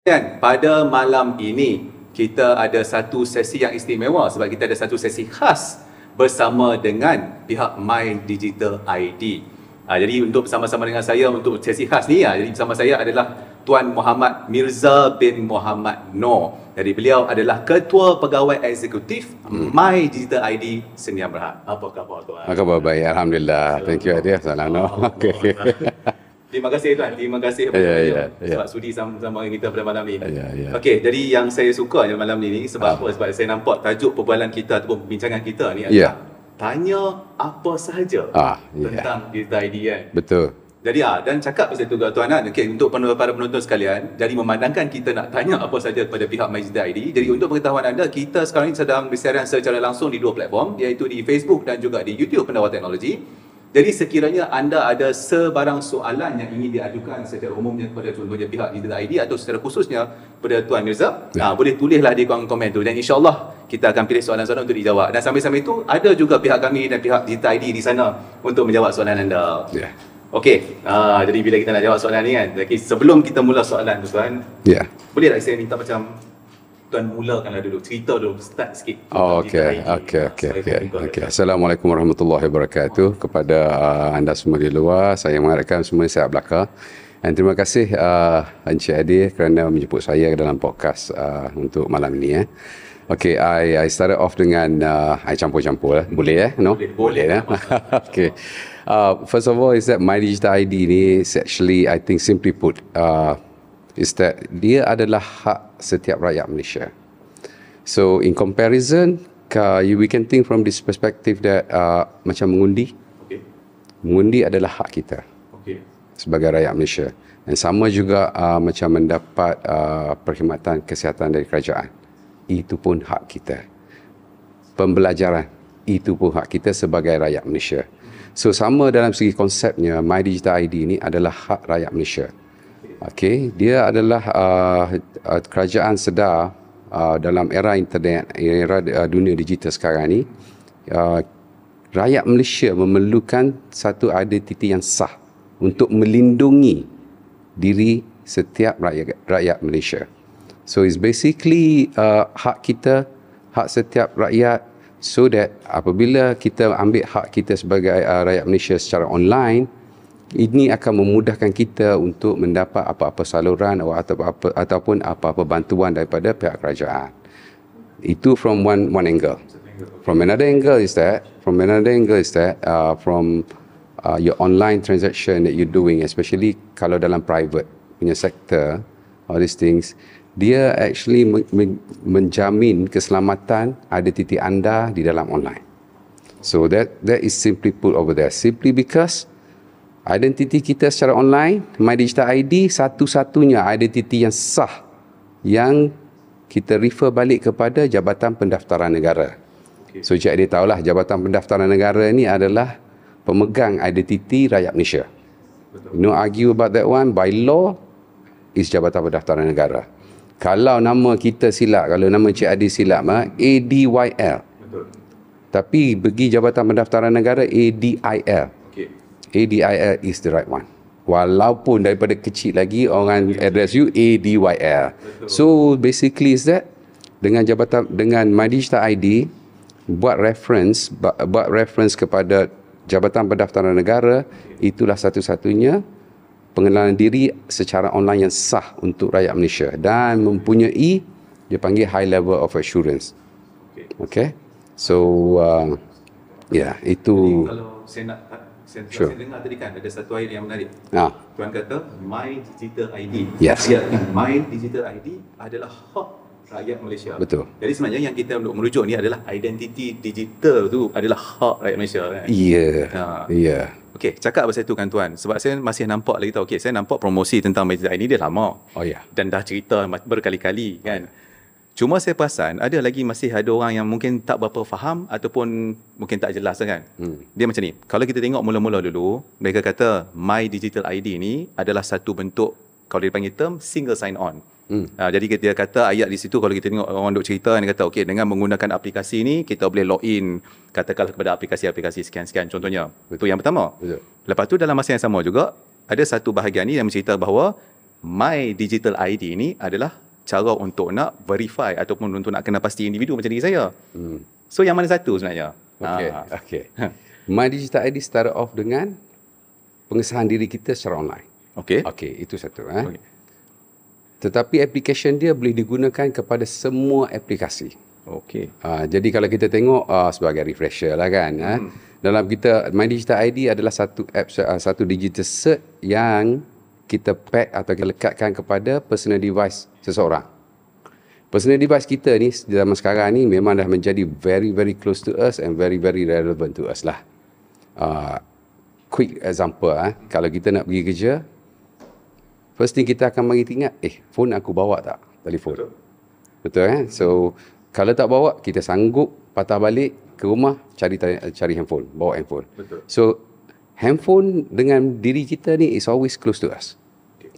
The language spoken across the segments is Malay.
Dan pada malam ini kita ada satu sesi yang istimewa sebab kita ada satu sesi khas bersama dengan pihak My Digital ID. Jadi untuk bersama-sama dengan saya untuk sesi khas ni, jadi bersama saya adalah Tuan Muhammad Mirza bin Muhammad Noor. Jadi beliau adalah Ketua Pegawai Eksekutif My Digital ID Sdn Bhd. Apa khabar Tuan? Khabar baik, Alhamdulillah. Thank you Adia. Salam. Okay. Terima kasih Tuan, terima kasih sebab sudi sama kita pada malam ni. Okey, jadi yang saya suka malam ni sebab apa? Sebab saya nampak tajuk perbualan kita ataupun perbincangan kita ni adalah tanya apa sahaja tentang Digital ID kan. Betul. Jadi dan cakap pasal tu Tuan kan, untuk para penonton sekalian, jadi memandangkan kita nak tanya apa sahaja kepada pihak My Digital ID. Jadi untuk pengetahuan anda, kita sekarang ini sedang bersiaran secara langsung di dua platform, iaitu di Facebook dan juga di YouTube Pendawa Teknologi. Jadi sekiranya anda ada sebarang soalan yang ingin diajukan secara umumnya kepada contohnya pihak Digital ID atau secara khususnya kepada Tuan Mirza, boleh tulislah di kolom komen tu dan insyaAllah kita akan pilih soalan-soalan untuk dijawab. Dan sambil-sambil itu ada juga pihak kami dan pihak Digital ID di sana untuk menjawab soalan anda. Okey, jadi bila kita nak jawab soalan ni kan, sebelum kita mula soalan tu Tuan, boleh tak saya minta macam Tuan mulakanlah dulu, cerita dulu, start sikit. Okey. Assalamualaikum warahmatullahi wabarakatuh. Kepada anda semua di luar, saya mengharapkan semua sihat belaka. Dan terima kasih Encik Adi kerana menjemput saya dalam podcast untuk malam ini. Okey, I started off dengan I campur-campur. Boleh No? Boleh Okey. First of all is that My Digital ID ni is actually, I think simply put, is that dia adalah hak setiap rakyat Malaysia. So in comparison, we can think from this perspective that macam mengundi. Mengundi adalah hak kita sebagai rakyat Malaysia. Dan sama juga macam mendapat perkhidmatan kesihatan dari kerajaan. Itu pun hak kita. Pembelajaran, itu pun hak kita sebagai rakyat Malaysia. So sama dalam segi konsepnya, My Digital ID ini adalah hak rakyat Malaysia. Okey, dia adalah kerajaan sedar dalam era internet, era dunia digital sekarang ni, rakyat Malaysia memerlukan satu identiti yang sah untuk melindungi diri setiap rakyat Malaysia. So it's basically hak kita, hak setiap rakyat, so that apabila kita ambil hak kita sebagai rakyat Malaysia secara online, ini akan memudahkan kita untuk mendapat apa-apa saluran ataupun apa-apa bantuan daripada pihak kerajaan. Itu from one angle. From another angle is that from your online transaction that you're doing, especially kalau dalam private punya sector, all these things, dia actually menjamin keselamatan identiti anda di dalam online. So that is simply put over there. Simply because identiti kita secara online, My Digital ID, satu-satunya identiti yang sah yang kita refer balik kepada Jabatan Pendaftaran Negara. So Cik Adi tahulah Jabatan Pendaftaran Negara ni adalah pemegang identiti rakyat Malaysia. No argue about that one. By law, is Jabatan Pendaftaran Negara. Kalau nama kita silap, kalau nama Cik Adi silap, ADYL. Tapi bagi Jabatan Pendaftaran Negara, ADIL. ADIL is the right one. Walaupun daripada kecil lagi orang address you ADYL. So basically is that dengan My Digital ID buat reference kepada Jabatan Pendaftaran Negara, itulah satu-satunya pengenalan diri secara online yang sah untuk rakyat Malaysia dan mempunyai dia panggil high level of assurance. Okay. So itu. Saya dengar tadi kan ada satu ayat yang menarik. Tuan kata My Digital ID. Yes. My Digital ID adalah hak rakyat Malaysia. Betul. Jadi sebenarnya yang kita merujuk ni adalah identiti digital tu adalah hak rakyat Malaysia kan. Ya. Okey, cakap pasal tu kan Tuan. Sebab saya masih nampak lagi tahu. Okey, saya nampak promosi tentang My Digital ID dia lama. Dan dah cerita berkali-kali kan. Cuma saya perasan ada lagi masih ada orang yang mungkin tak berapa faham ataupun mungkin tak jelas kan. Dia macam ni. Kalau kita tengok mula-mula dulu, mereka kata My Digital ID ni adalah satu bentuk, kalau dia panggil term, single sign on. Jadi dia kata ayat di situ, kalau kita tengok orang duk cerita, dia kata okey, dengan menggunakan aplikasi ni kita boleh login katakanlah kepada aplikasi-aplikasi sekian-sekian contohnya. Itu yang pertama. Lepas tu dalam masa yang sama juga ada satu bahagian ni yang mencerita bahawa My Digital ID ni adalah cara untuk nak verify ataupun untuk nak kena pasti individu macam diri saya. So yang mana satu sebenarnya? Okay. My Digital ID start off dengan pengesahan diri kita secara online. Okay. Itu satu. Tetapi application dia boleh digunakan kepada semua aplikasi. Okay. Jadi kalau kita tengok sebagai refresher lah kan. Dalam kita, My Digital ID adalah satu app, satu digital cert yang kita pack atau kita lekatkan kepada personal device seseorang. Personal device kita ni zaman sekarang ni memang dah menjadi very very close to us and very very relevant to us lah. Quick example, kalau kita nak pergi kerja, first thing kita akan bagi ingat, phone aku bawa tak? Telefon. Betul kan? So kalau tak bawa, kita sanggup patah balik ke rumah cari handphone, bawa handphone. Betul. So handphone dengan diri kita ni is always close to us.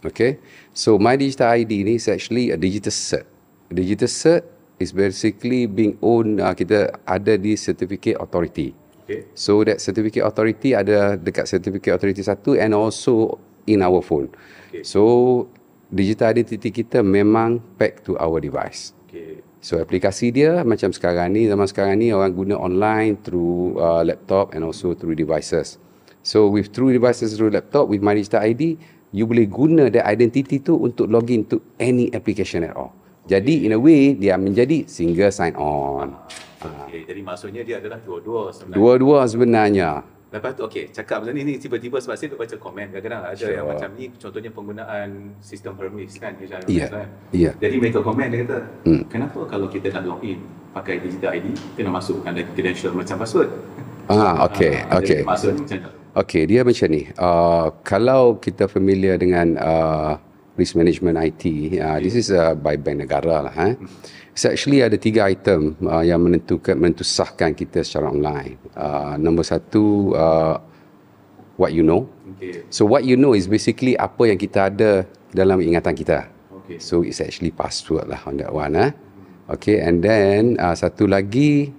Okay? So My Digital ID ni is actually a digital cert. Digital cert is basically being owned, kita ada di Certificate Authority. Okay. So that Certificate Authority ada dekat Certificate Authority 1 and also in our phone. Okay. So digital identity kita memang pack to our device. Okay. So aplikasi dia macam sekarang ni, zaman sekarang ni orang guna online through laptop and also through devices. So with through devices through laptop, with My Digital ID, you boleh guna the identity tu untuk login to any application at all. Jadi in a way dia menjadi single sign on. Okay, jadi maksudnya dia adalah dua-dua sebenarnya. Dua-dua sebenarnya. Lepas tu cakap macam ni tiba-tiba sebab saya baca komen kadang-kadang ada yang macam ni, contohnya penggunaan sistem permis kan, Yeah. Jadi mereka komen, dia kata, kenapa kalau kita nak login pakai digital ID kena masukkan lagi credential macam password? Okay. Jadi maksudnya macam mana? Okay, dia macam ni. Kalau kita familiar dengan risk management IT, this is by bank negara lah. It's actually ada 3 item yang menentusahkan kita secara online. Nombor satu, what you know. Okay. So what you know is basically apa yang kita ada dalam ingatan kita. Okay. So it's actually password lah on that one. Okay, and then satu lagi,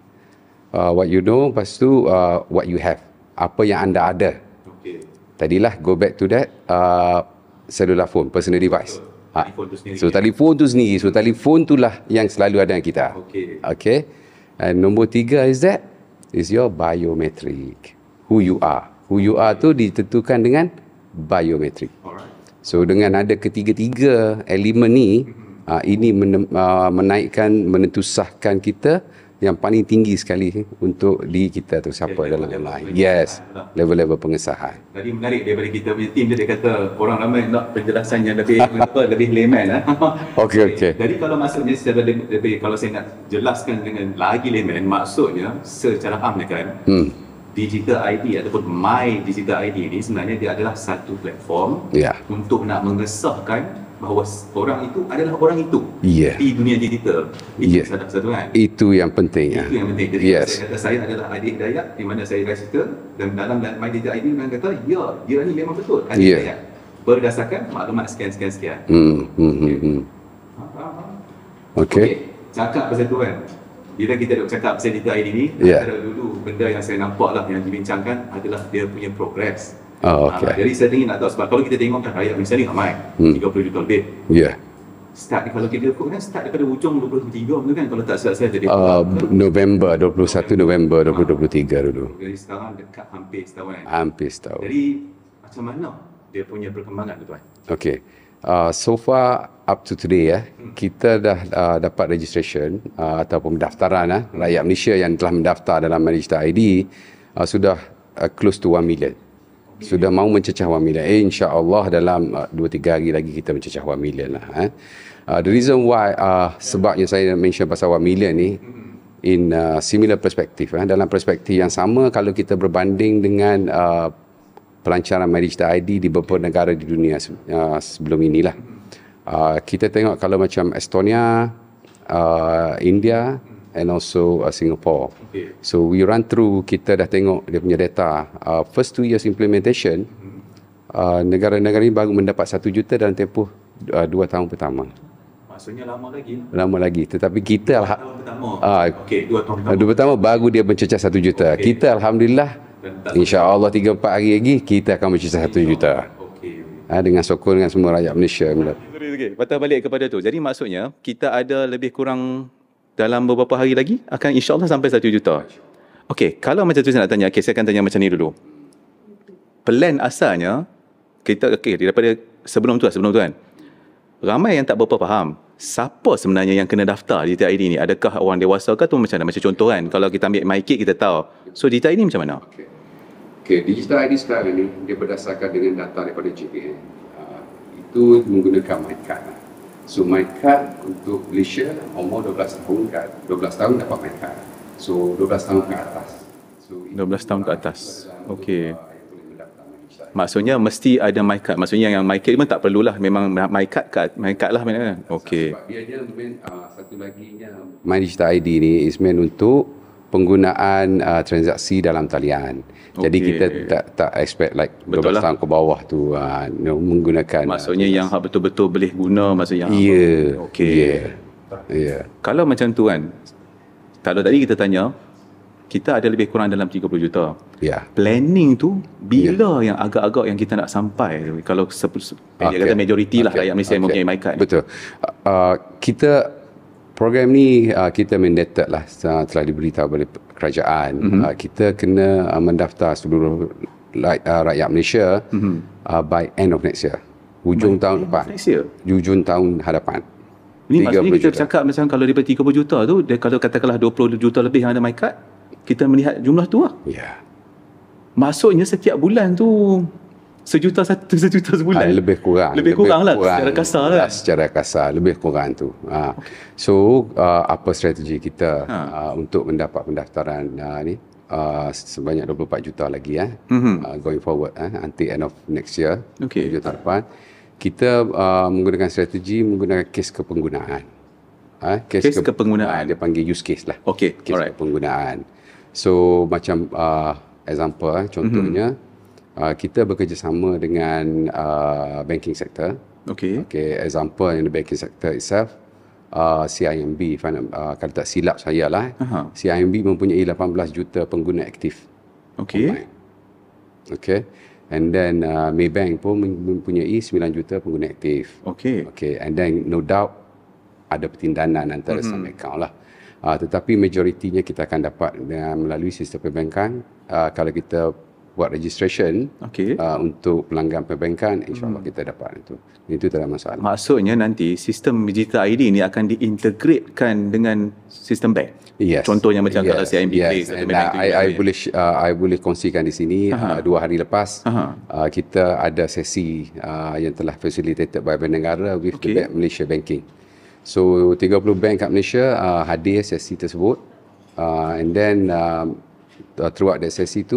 what you know, lepas tu what you have. Apa yang anda ada. Okay. Tadilah go back to that cellular phone, personal device. Telefon tu sendiri. So telefon tu sendiri. So telefon tu lah yang selalu ada dengan kita. Okay. And nombor 3 is your biometric. Who you are. Who you are tu ditentukan dengan biometric. Alright. So dengan ada ketiga-tiga elemen ni, ini menaikkan, menentusahkan kita yang paling tinggi sekali untuk diri kita tu siapa dalam online. Yes, level-level pengesahan. Jadi menarik daripada kita punya team dia kata orang ramai nak penjelasan yang lebih lebih layman. Okay. Jadi kalau maksudnya secara lebih, kalau saya nak jelaskan dengan lagi layman, maksudnya secara am kan, Digital ID ataupun My Digital ID ni sebenarnya dia adalah satu platform untuk nak mengesahkan bahawa orang itu adalah orang itu di dunia digital. Itu satu kan? Itu yang penting. Itu yang penting. Jadi saya kata saya adalah adik Dayak di mana saya register, dan dalam My Digital ID memang kata dia ni memang betul adik Dayak berdasarkan maklumat sekian. Okay. Cakap pasal tu kan, bila kita nak cakap pasal Digital ID ni, antara dulu benda yang saya nampak lah yang dibincangkan adalah dia punya progress. Jadi saya ingin nak tahu, sebab kalau kita tengok kan rakyat Malaysia ni ramai, 30 juta lebih. Start kalau kita ikut kan start daripada ujung 2023 tu kan, kalau tak salah saya jadi November 21 November 2023 dulu. Jadi sekarang dekat hampir setahun kan. Hampir setahun. Jadi macam mana dia punya perkembangan tu tuan? Okay. So far up to today kita dah dapat registration ataupun pendaftaran rakyat Malaysia yang telah mendaftar dalam My Digital ID sudah close to 1 million. Sudah mahu mencecah 1 million. InsyaAllah dalam 2-3 hari lagi kita mencecah 1 million lah. The reason why sebabnya saya mention pasal 1 million ni in similar perspective. Dalam perspektif yang sama, kalau kita berbanding dengan pelancaran My Digital ID di beberapa negara di dunia sebelum inilah. Kita tengok kalau macam Estonia, India and also Singapore. So we run through, kita dah tengok dia punya data. First 2 years implementation, negara-negara ini baru mendapat 1 juta dalam tempoh 2 tahun pertama. Maksudnya lama lagi. Lama lagi. Tetapi kita 2 tahun pertama. 2 tahun pertama. 2 pertama baru dia mencecah 1 juta. Kita alhamdulillah, insya-Allah 3-4 hari lagi kita akan mencecah 1 juta. dengan sokongan semua rakyat Malaysia. Okey, patah balik kepada tu. Jadi maksudnya kita ada lebih kurang dalam beberapa hari lagi akan insya-Allah sampai 1 juta. Okey, kalau macam tu saya nak tanya, saya akan tanya macam ni dulu. Plan asalnya kita daripada sebelum tu kan. Ramai yang tak berapa faham siapa sebenarnya yang kena daftar Digital ID ni. Adakah orang dewasa ke tu macam mana? Macam contoh kan, kalau kita ambil MyKit kita tahu. So Digital ID macam mana? Okey, Digital ID sekarang ni dia berdasarkan dengan data daripada JPN. Itu menggunakan MyCard. So MyCard untuk Malaysia umur 12 tahun kan. 12 tahun dapat MyCard. So 12 tahun ke atas. So 12 tahun ke atas. Okey. Maksudnya mesti ada MyCard. Maksudnya yang MyCard pun tak perlulah, memang MyCard lah mana. Okey. Sebab dia satu laginya My Digital ID ni is meant untuk penggunaan transaksi dalam talian. Jadi kita tak expect like 12 tahun ke bawah tu menggunakan. Maksudnya yang betul-betul boleh guna maksudnya. Ya. Okey. Ya. Kalau macam tu kan, kalau tadi kita tanya, kita ada lebih kurang dalam 30 juta. Ya. Planning tu bila yang agak-agak yang kita nak sampai? Kalau dia kata majoriti lah rakyat Malaysia yang mempunyai MyCard. Betul. Kita program ni kita mandated lah, telah diberitahu oleh kerajaan. Kita kena mendaftar seluruh rakyat Malaysia by end of next year. Hujung tahun depan. Hujung tahun hadapan. Ini maksudnya kita cakap macam kalau daripada 30 juta tu, kalau katakanlah 20 juta lebih yang ada MyCard, kita melihat jumlah tu lah. Ya. Maksudnya setiap bulan tu sejuta sebulan. Lebih kurang lah secara kasar lah. Secara kasar lebih kurang tu. So apa strategi kita untuk mendapat pendaftaran ni sebanyak 24 juta lagi going forward until end of next year. Juta depan kita menggunakan strategi menggunakan kes kepenggunaan. Kes kepenggunaan dia panggil use case lah. Kes kepenggunaan. So macam example contohnya kita bekerjasama dengan banking sector. Example in the banking sector itself, CIMB, kalau tak silap saya lah, CIMB mempunyai 18 juta pengguna aktif. And then Maybank pun mempunyai 9 juta pengguna aktif. And then no doubt ada pertindahan antara some account lah. Tetapi majoritinya kita akan dapat melalui sistem perbankan. Kalau kita buat registration untuk pelanggan perbankan, insyaAllah kita dapat itu tak ada masalah. Maksudnya nanti sistem Digital ID ni akan diintegratekan dengan sistem bank. Contohnya macam kalau CIMB Place atau bank. I boleh kongsikan di sini 2 hari lepas kita ada sesi yang telah facilitated by Bank Negara with the Bank Malaysia Banking. So 30 bank kat Malaysia hadir sesi tersebut, and then throughout that sesi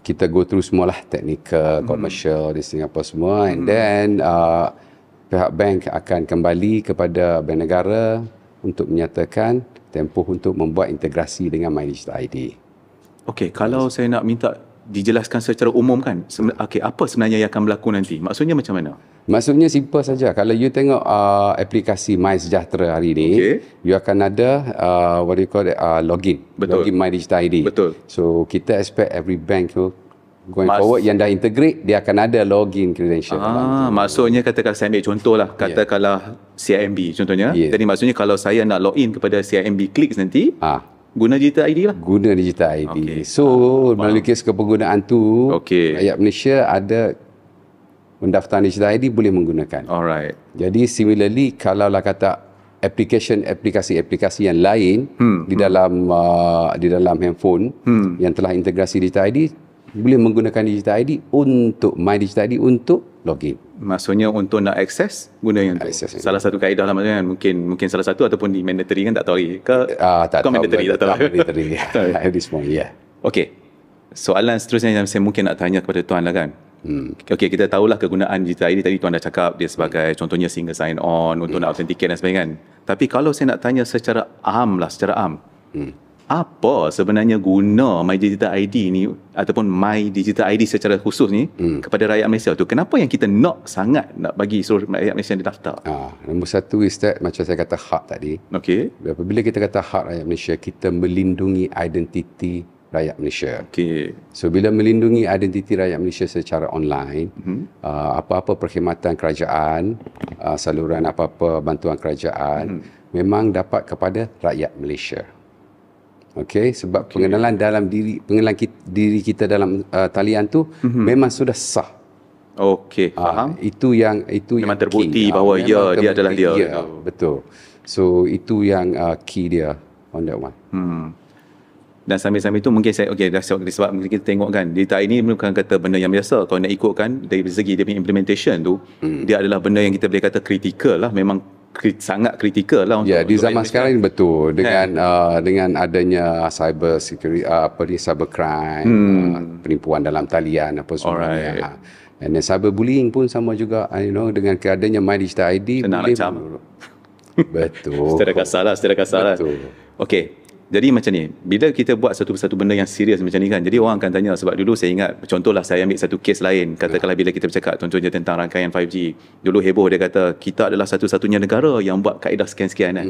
kita go through semualah technical, commercial di Singapura semua, and then pihak bank akan kembali kepada Bank Negara untuk menyatakan tempoh untuk membuat integrasi dengan My Digital ID. Kalau saya nak minta dijelaskan secara umum kan, apa sebenarnya yang akan berlaku nanti? Maksudnya macam mana? Maksudnya simple saja. Kalau you tengok aplikasi My Sejahtera hari ni, you akan ada what do you call it, login. Login My Digital ID. So kita expect every bank going forward yang dah integrate, dia akan ada login credential. Maksudnya katakan saya ambil contoh lah, katakanlah CIMB contohnya. Jadi maksudnya kalau saya nak login kepada CIMB Clicks nanti, guna Digital ID lah. Guna Digital ID. So melalui kes kepenggunaan tu, rakyat Malaysia ada mendaftar Digital ID boleh menggunakan. Jadi similarly kalau lah kata aplikasi yang lain di dalam handphone yang telah integrasi Digital ID boleh menggunakan Digital ID untuk My Digital ID untuk login. Maksudnya untuk nak akses guna yang tu. Salah satu kaedah lah maksudnya mungkin salah satu ataupun di mandatory kan, tak tahu lagi ke? Tak tahu. Mandatory tak tahu. Mandatory. At this point, Soalan seterusnya yang saya mungkin nak tanya kepada tuan lah kan. Kita tahulah kegunaan Digital ID tadi tuan dah cakap dia sebagai contohnya single sign on untuk nak authenticate dan sebagainya kan. Tapi kalau saya nak tanya secara am, apa sebenarnya guna My Digital ID ni ataupun My Digital ID secara khusus ni kepada rakyat Malaysia tu? Kenapa yang kita nak bagi seluruh rakyat Malaysia didaftar? Nombor satu is that macam saya kata hak tadi. Apabila kita kata hak rakyat Malaysia, kita melindungi identiti rakyat Malaysia. Okey. So bila melindungi identiti rakyat Malaysia secara online, apa-apa perkhidmatan kerajaan, saluran apa-apa bantuan kerajaan memang dapat kepada rakyat Malaysia. Okey, sebab pengenalan dalam diri kita dalam talian tu memang sudah sah. Okey, faham. Itu yang Memang yang terbukti key. bahawa Memang dia adalah terbukti dia. Betul. So itu yang key dia on that one. Dan sambil-sambil tu mungkin saya sebab mungkin kita tengok kan data ini bukan kata benda yang biasa. Kalau nak ikutkan dari segi dia punya implementation tu, dia adalah benda yang kita boleh kata kritikal lah, memang sangat kritikal lah untuk Di zaman Malaysia. sekarang ini betul dengan adanya cyber security cyber crime, penipuan dalam talian apa semuanya. And then cyber bullying pun sama juga, dengan keadanya My Digital ID Senang boleh nak betul. Secara kasar lah. Betul. Okey. Jadi macam ni, bila kita buat satu benda yang serius macam ni kan, jadi orang akan tanya, sebab dulu saya ingat, contohlah saya ambil satu kes lain, katakanlah bila kita bercakap contohnya tentang rangkaian 5G, dulu heboh dia kata, kita adalah satu-satunya negara yang buat kaedah sekian-sekian kan.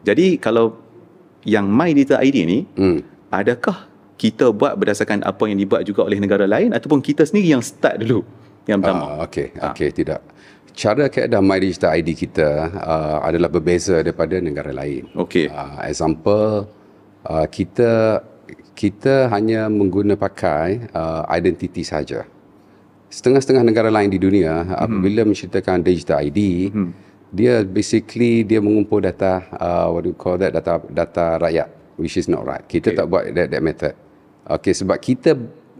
Jadi kalau yang My Digital ID ni, adakah kita buat berdasarkan apa yang dibuat juga oleh negara lain, ataupun kita sendiri yang start dulu, yang pertama? Okey, tidak. Cara kaedah My Digital ID kita adalah berbeza daripada negara lain. Okey. Example, kita hanya pakai identiti saja. Setengah-setengah negara lain di dunia apabila menceritakan digital ID, dia basically dia mengumpul data what do you call that, data rakyat, which is not right. Kita tak buat that method. Okey, sebab kita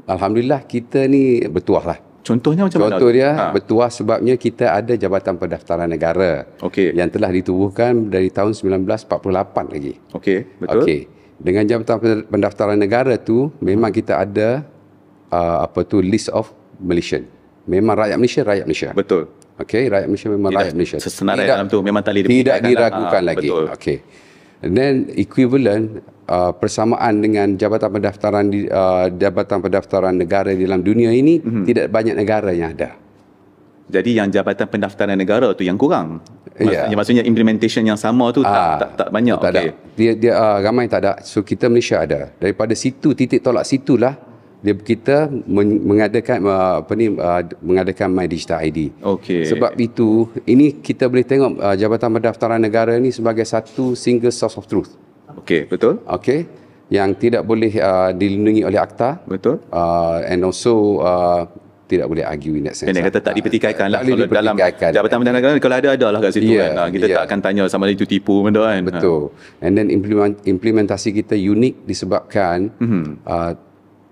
alhamdulillah kita ni bertuah lah. Contohnya macam mana? Contoh dia bertuah sebabnya kita ada Jabatan Pendaftaran Negara yang telah ditubuhkan dari tahun 1948 lagi. Okey, betul. Okey. Dengan Jabatan Pendaftaran Negara tu memang kita ada list of Malaysian. Memang rakyat Malaysia. Betul. Okey, rakyat Malaysia memang rakyat Malaysia. Sesenarai dalam tu memang tali tidak diragukan lagi. Okey. And then equivalent persamaan dengan Jabatan Pendaftaran Negara di dalam dunia ini tidak banyak negara yang ada. Jadi yang Jabatan Pendaftaran Negara tu yang kurang. Ya. Maksudnya implementation yang sama tu tak banyak. Tak ada. Dia ramai tak ada. So kita Malaysia ada. Daripada situ, titik tolak situlah kita mengadakan My Digital ID. Okey. Sebab itu ini kita boleh tengok Jabatan Pendaftaran Negara ni sebagai satu single source of truth. Okey, betul. Okey, yang tidak boleh dilindungi oleh akta. Betul. And also tidak boleh argue in that sense. Dia kata tak dipertikaikan lah. Kalau Dalam Jabatan Pendaftaran Negara, kalau ada lah kat situ kan. Kita tak akan tanya sama ada itu tipu benda kan. Betul. And then implementasi kita unik disebabkan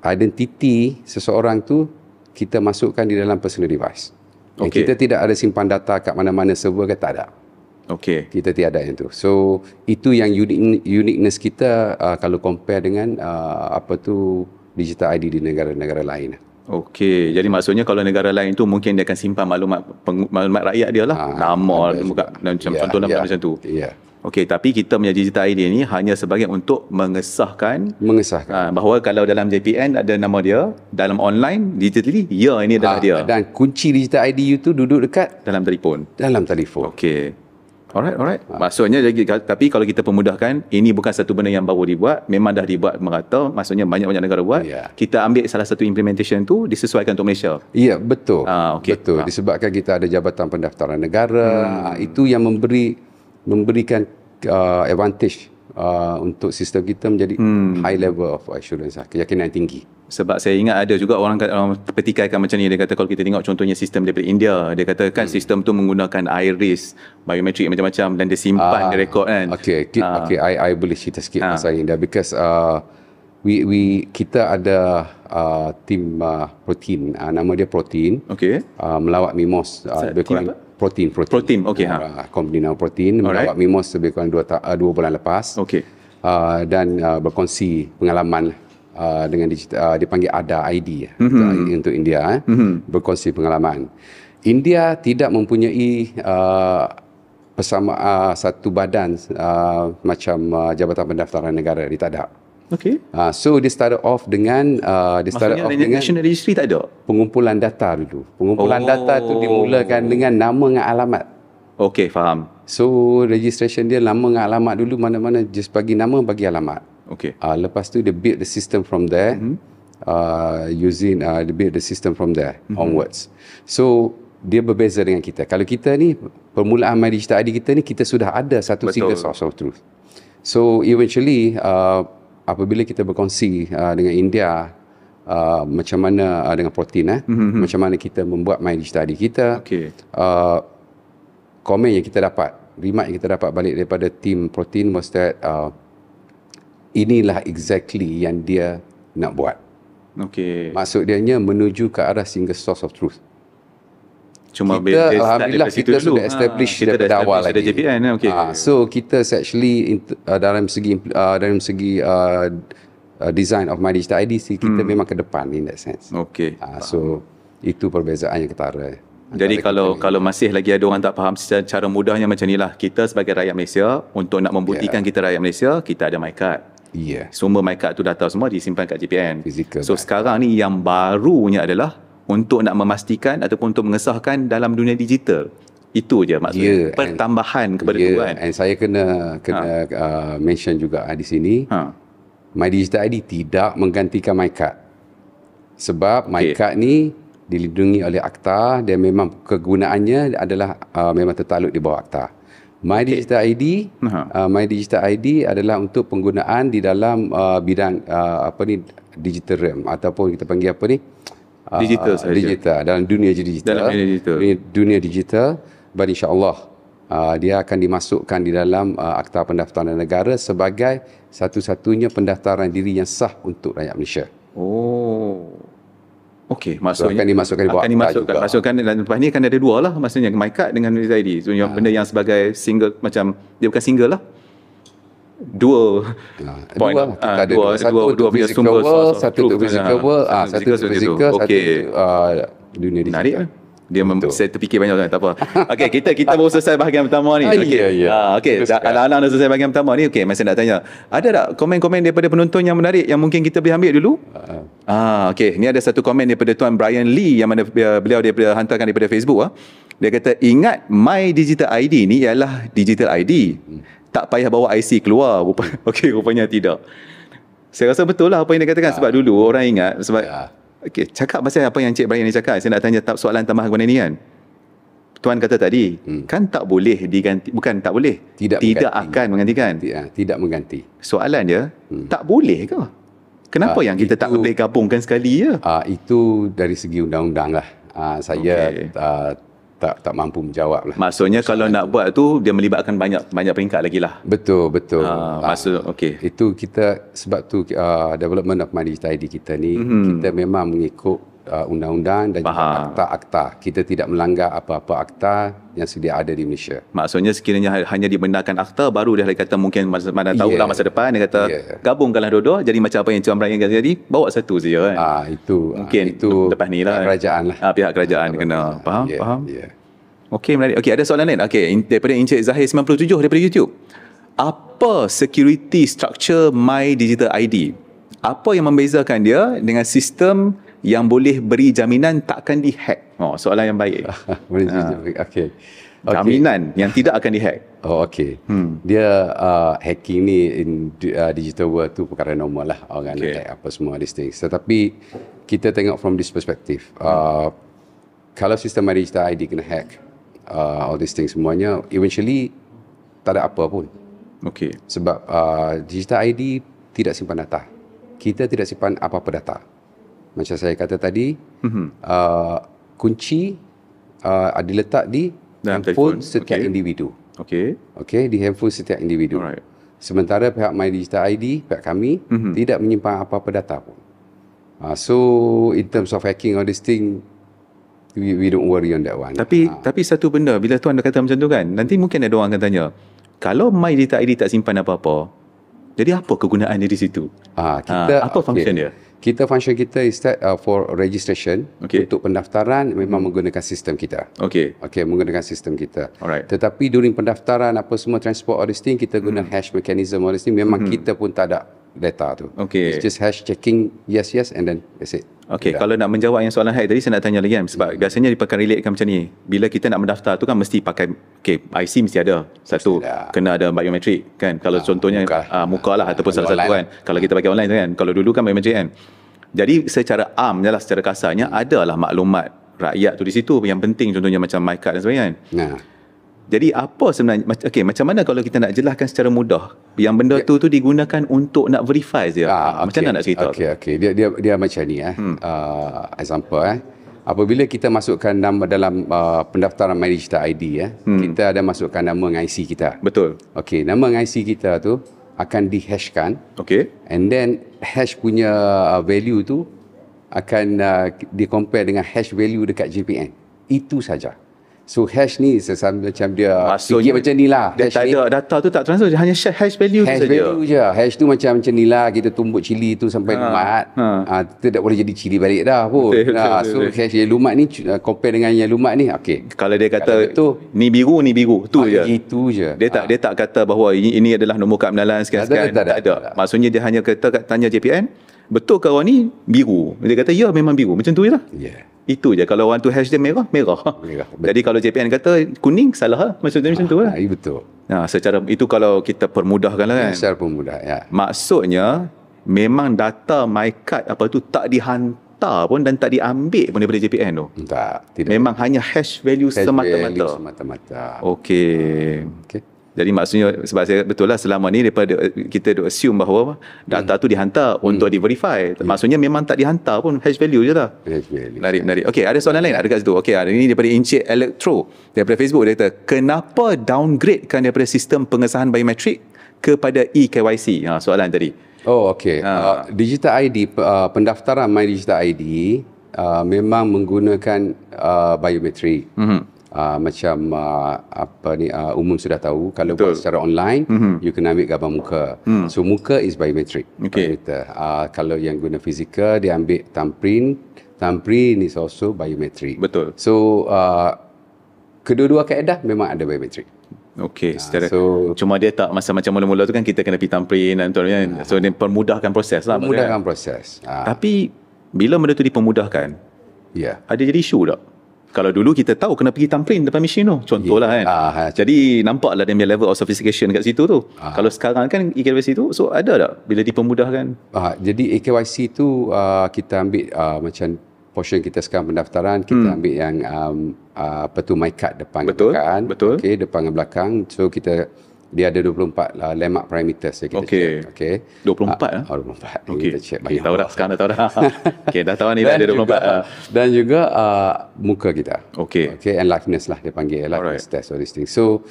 identiti seseorang tu kita masukkan di dalam personal device. Dan kita tidak ada simpan data kat mana-mana server ke, tak ada. Okey. Kita tiada yang tu. So itu yang uniqueness kita kalau compare dengan digital ID di negara-negara lain. Okey, jadi maksudnya kalau negara lain tu mungkin dia akan simpan maklumat rakyat dia lah. Nama, contoh nama macam tu. Ya. Okey, tapi kita punya digital ID ni hanya sebagai untuk mengesahkan bahawa kalau dalam JPN ada nama dia, dalam online digitally ini adalah dia. Dan kunci digital ID itu duduk dekat dalam telefon. Okey. Alright. Maksudnya tapi kalau kita pemudahkan, ini bukan satu benda yang baru dibuat, memang dah dibuat merata, maksudnya banyak-banyak negara buat. Kita ambil salah satu implementation tu disesuaikan untuk Malaysia. Ya, betul. Betul. Disebabkan kita ada Jabatan Pendaftaran Negara, itu yang memberikan advantage untuk sistem kita menjadi high level of assurance, keyakinan tinggi. Sebab saya ingat ada juga orang pertikaikan macam ni. Dia kata kalau kita tengok contohnya sistem daripada India, dia kata kan sistem tu menggunakan iris, biometrik macam-macam, dan dia simpan dia rekod kan. I boleh cerita sikit pasal India because kita ada tim protein, nama dia protein. Melawat MIMOS lebih kurang protein. Company nama protein melawat MIMOS lebih kurang 2 bulan lepas. Dan berkongsi pengalaman dengan digital, dipanggil ADA ID untuk India. Berkongsi pengalaman. India tidak mempunyai satu badan macam Jabatan Pendaftaran Negara, dia tak ada. So dia started off dengan national registry tak ada. Pengumpulan data dulu. Pengumpulan data tu dimulakan dengan nama dengan alamat. Faham. So registration dia nama dengan alamat dulu, mana-mana just bagi nama, bagi alamat. Okay. Lepas tu dia build the system from there, they build the system from there onwards. So dia berbeza dengan kita. Kalau kita ni permulaan My Digital ID kita ni, kita sudah ada satu single source of truth. So eventually apabila kita berkongsi dengan India macam mana dengan Protein macam mana kita membuat My Digital ID kita, komen yang kita dapat, remark yang kita dapat balik daripada tim Protein was that inilah exactly yang dia nak buat. Maksudnya menuju ke arah single source of truth. Cuma kita alhamdulillah kita sudah establish daripada awal lagi. JPN, so kita actually dalam segi design of My Digital ID kita memang ke depan in that sense. So itu perbezaan yang ketara. Jadi kalau masih lagi ada orang tak faham secara mudahnya macam inilah, kita sebagai rakyat Malaysia, untuk nak membuktikan kita rakyat Malaysia, kita ada MyCard. Sumber MyCard tu data semua disimpan kat JPN. So sekarang ni yang barunya adalah untuk nak memastikan ataupun untuk mengesahkan dalam dunia digital. Itu je maksudnya. Pertambahan kepada tu kan. And saya kena mention juga di sini, My Digital ID tidak menggantikan MyCard. Sebab MyCard ni dilindungi oleh Akta, dan memang kegunaannya adalah memang tertakluk di bawah Akta. My Digital ID, My Digital ID adalah untuk penggunaan di dalam bidang digital realm, ataupun kita panggil digital sahaja. Digital dalam dunia digital. Dunia digital. Dan insya-Allah dia akan dimasukkan di dalam Akta Pendaftaran Negara sebagai satu-satunya pendaftaran diri yang sah untuk rakyat Malaysia. Maksudnya akan dimasukkan di bawah masukkan, dan lepas ni akan ada dua lah, maksudnya MyCard dengan Digital ID. So yang benda yang sebagai single, macam dia bukan single lah, dua point, dua physical world, satu untuk physical world, satu untuk physical, satu dunia digital. Saya terfikir banyak sangat, tak apa. Okey, kita baru selesai bahagian pertama ni. Okey, alang-alang dah selesai bahagian pertama ni. Okey, masih nak tanya, ada tak komen-komen daripada penonton yang menarik yang mungkin kita boleh ambil dulu? Okey, ni ada satu komen daripada Tuan Brian Lee yang mana beliau daripada hantarkan daripada Facebook. Dia kata, ingat My Digital ID ni ialah digital ID. Tak payah bawa IC keluar. Okey, rupanya tidak. Saya rasa betul lah apa yang dia katakan, sebab dulu orang ingat sebab cakap pasal apa yang Encik Brian ni cakap. Saya nak tanya soalan tambahan kepada ni kan. Tuan kata tadi, kan tak boleh diganti, bukan tak boleh, tidak akan menggantikan. Tidak mengganti. Soalan dia, tak boleh ke? Kenapa yang kita tak boleh gabungkan sekali je? Itu dari segi undang-undang lah. Saya tak mampu menjawab lah. Maksudnya kalau nak buat tu, dia melibatkan banyak peringkat lagi lah. Betul. Itu kita, sebab tu development of My Digital ID kita ni, kita memang mengikut undang-undang dan juga akta-akta. Kita tidak melanggar apa-apa akta yang sedia ada di Malaysia. Maksudnya sekiranya hanya dibenarkan akta, baru dia kata mungkin mana tahulah masa depan dia kata gabungkanlah dua-dua, jadi macam apa yang Tuan Brian kata tadi, bawa satu saja kan. Mungkin itu lepas ni lah kerajaan lah. Pihak kerajaan kena faham. Okey, menarik. Okey, ada soalan lain. Okey, daripada Encik Zahir 97 daripada YouTube. Apa security structure My Digital ID? Apa yang membezakan dia dengan sistem yang boleh beri jaminan takkan dihack? Soalan yang baik. Okey. Jaminan yang tidak akan dihack. Dia hacking ni in digital world tu perkara normal lah. Orang nak hack apa semua these things. Tetapi kita tengok from this perspective. Kalau sistem My Digital ID kena hack, all these things semuanya, eventually tak ada apa pun. Sebab Digital ID tidak simpan data. Kita tidak simpan apa-apa data. Macam saya kata tadi, kunci diletak di handphone setiap individu. Di handphone setiap individu. Sementara pihak My Digital ID, pihak kami, tidak menyimpan apa-apa data pun. So in terms of hacking all this thing, we don't worry on that one. Tapi satu benda, bila Tuan dah kata macam tu kan, nanti mungkin ada orang akan tanya, kalau My Digital ID tak simpan apa-apa, jadi apa kegunaannya di situ? Apa function dia? Function kita is that for registration, untuk pendaftaran memang menggunakan sistem kita. Menggunakan sistem kita. Tetapi during pendaftaran apa semua, transport all this thing, kita guna hash mechanism all this thing, memang kita pun tak ada data tu. It's just hash checking yes and then that's it. Okey, kalau nak menjawab yang soalan hack tadi, saya nak tanya lagi kan, sebab biasanya dia akan relatekan macam ni. Bila kita nak mendaftar tu kan mesti pakai IC mesti ada. Satu, kena ada biometrik kan. Kalau contohnya muka lah ataupun salah satu kan. Kalau kita pakai online tu kan. Kalau dulu kan biometrik kan. Jadi secara amnya lah, secara kasarnya adalah maklumat rakyat tu di situ yang penting, contohnya macam MyCard dan sebagainya kan. Jadi apa sebenarnya, macam mana kalau kita nak jelaskan secara mudah yang benda tu digunakan untuk nak verify je. Macam mana nak cerita? Dia macam ni example apabila kita masukkan nama dalam pendaftaran My Digital ID kita ada masukkan nama IC kita. Betul. Nama IC kita tu akan dihashkan. And then hash punya value tu akan di-compare dengan hash value dekat JPN. Itu saja. So hash ni macam dia maksudnya, fikir macam ni lah. Dia tak ada data tu tak transfer, hanya hash value tu saja. Hash value je. Hash tu macam ni lah. Kita tumbuk cili tu sampai lumat. Kita tak boleh jadi cili balik dah pun. So hash yang lumat ni compare dengan yang lumat ni. Kalau dia kata ni biru tu je. Itu je. Dia tak kata bahawa ini adalah nombor kad pengenalan sekian. Tak ada. Maksudnya dia hanya tanya JPN, betul ke orang ni biru? Dia kata ya memang biru. Macam tu je lah. Itu je. Kalau orang tu hash dia merah. Jadi kalau JPN kata kuning, salah lah. Macam tu lah. Betul. Secara itu kalau kita permudahkan lah kan. Secara permudah, Maksudnya memang data MyCard apa tu tak dihantar pun dan tak diambil pun daripada JPN tu. Tidak. Memang hanya hash value semata-mata. Okey. Jadi maksudnya, sebab saya betul lah selama ni daripada kita assume bahawa data tu dihantar untuk di-verify. Maksudnya memang tak dihantar pun, hash value je lah. Menarik. Okey, ada soalan lain ada kat situ. Okey, ini daripada Encik Electro daripada Facebook. Dia kata, kenapa downgradekan daripada sistem pengesahan biometrik kepada eKYC? Soalan tadi. Digital ID, pendaftaran My Digital ID memang menggunakan biometrik. Macam umum sudah tahu, kalau buat secara online you kena ambil gambar muka. So muka is biometric. Kalau yang guna fizikal dia ambil thumbprint is also biometric. Betul. So kedua-dua kaedah memang ada biometric. Cuma dia tak masa macam mula-mula tu kan kita kena pergi thumbprint dan so dia permudahkan proses lah. Proses. Tapi bila benda tu dipermudahkan, ada jadi isu tak? Kalau dulu kita tahu kena pergi thumbprint depan mesin tu, contohlah kan. Jadi nampaklah dia punya level of sophistication kat situ tu. Kalau sekarang kan eKYC tu, so ada tak bila dipermudahkan? Jadi eKYC tu kita ambil macam portion kita sekarang pendaftaran, kita ambil yang MyCard depan belakang. Betul. Depan dan belakang. So dia ada 24 landmark parameters yang kita check. 24 24. Kita check banyak. Tahu dah, sekarang dah tahu dah. Dah tahu ni dah ada 24. Dan juga muka kita. And liveness lah dia panggil, liveness test all these things. So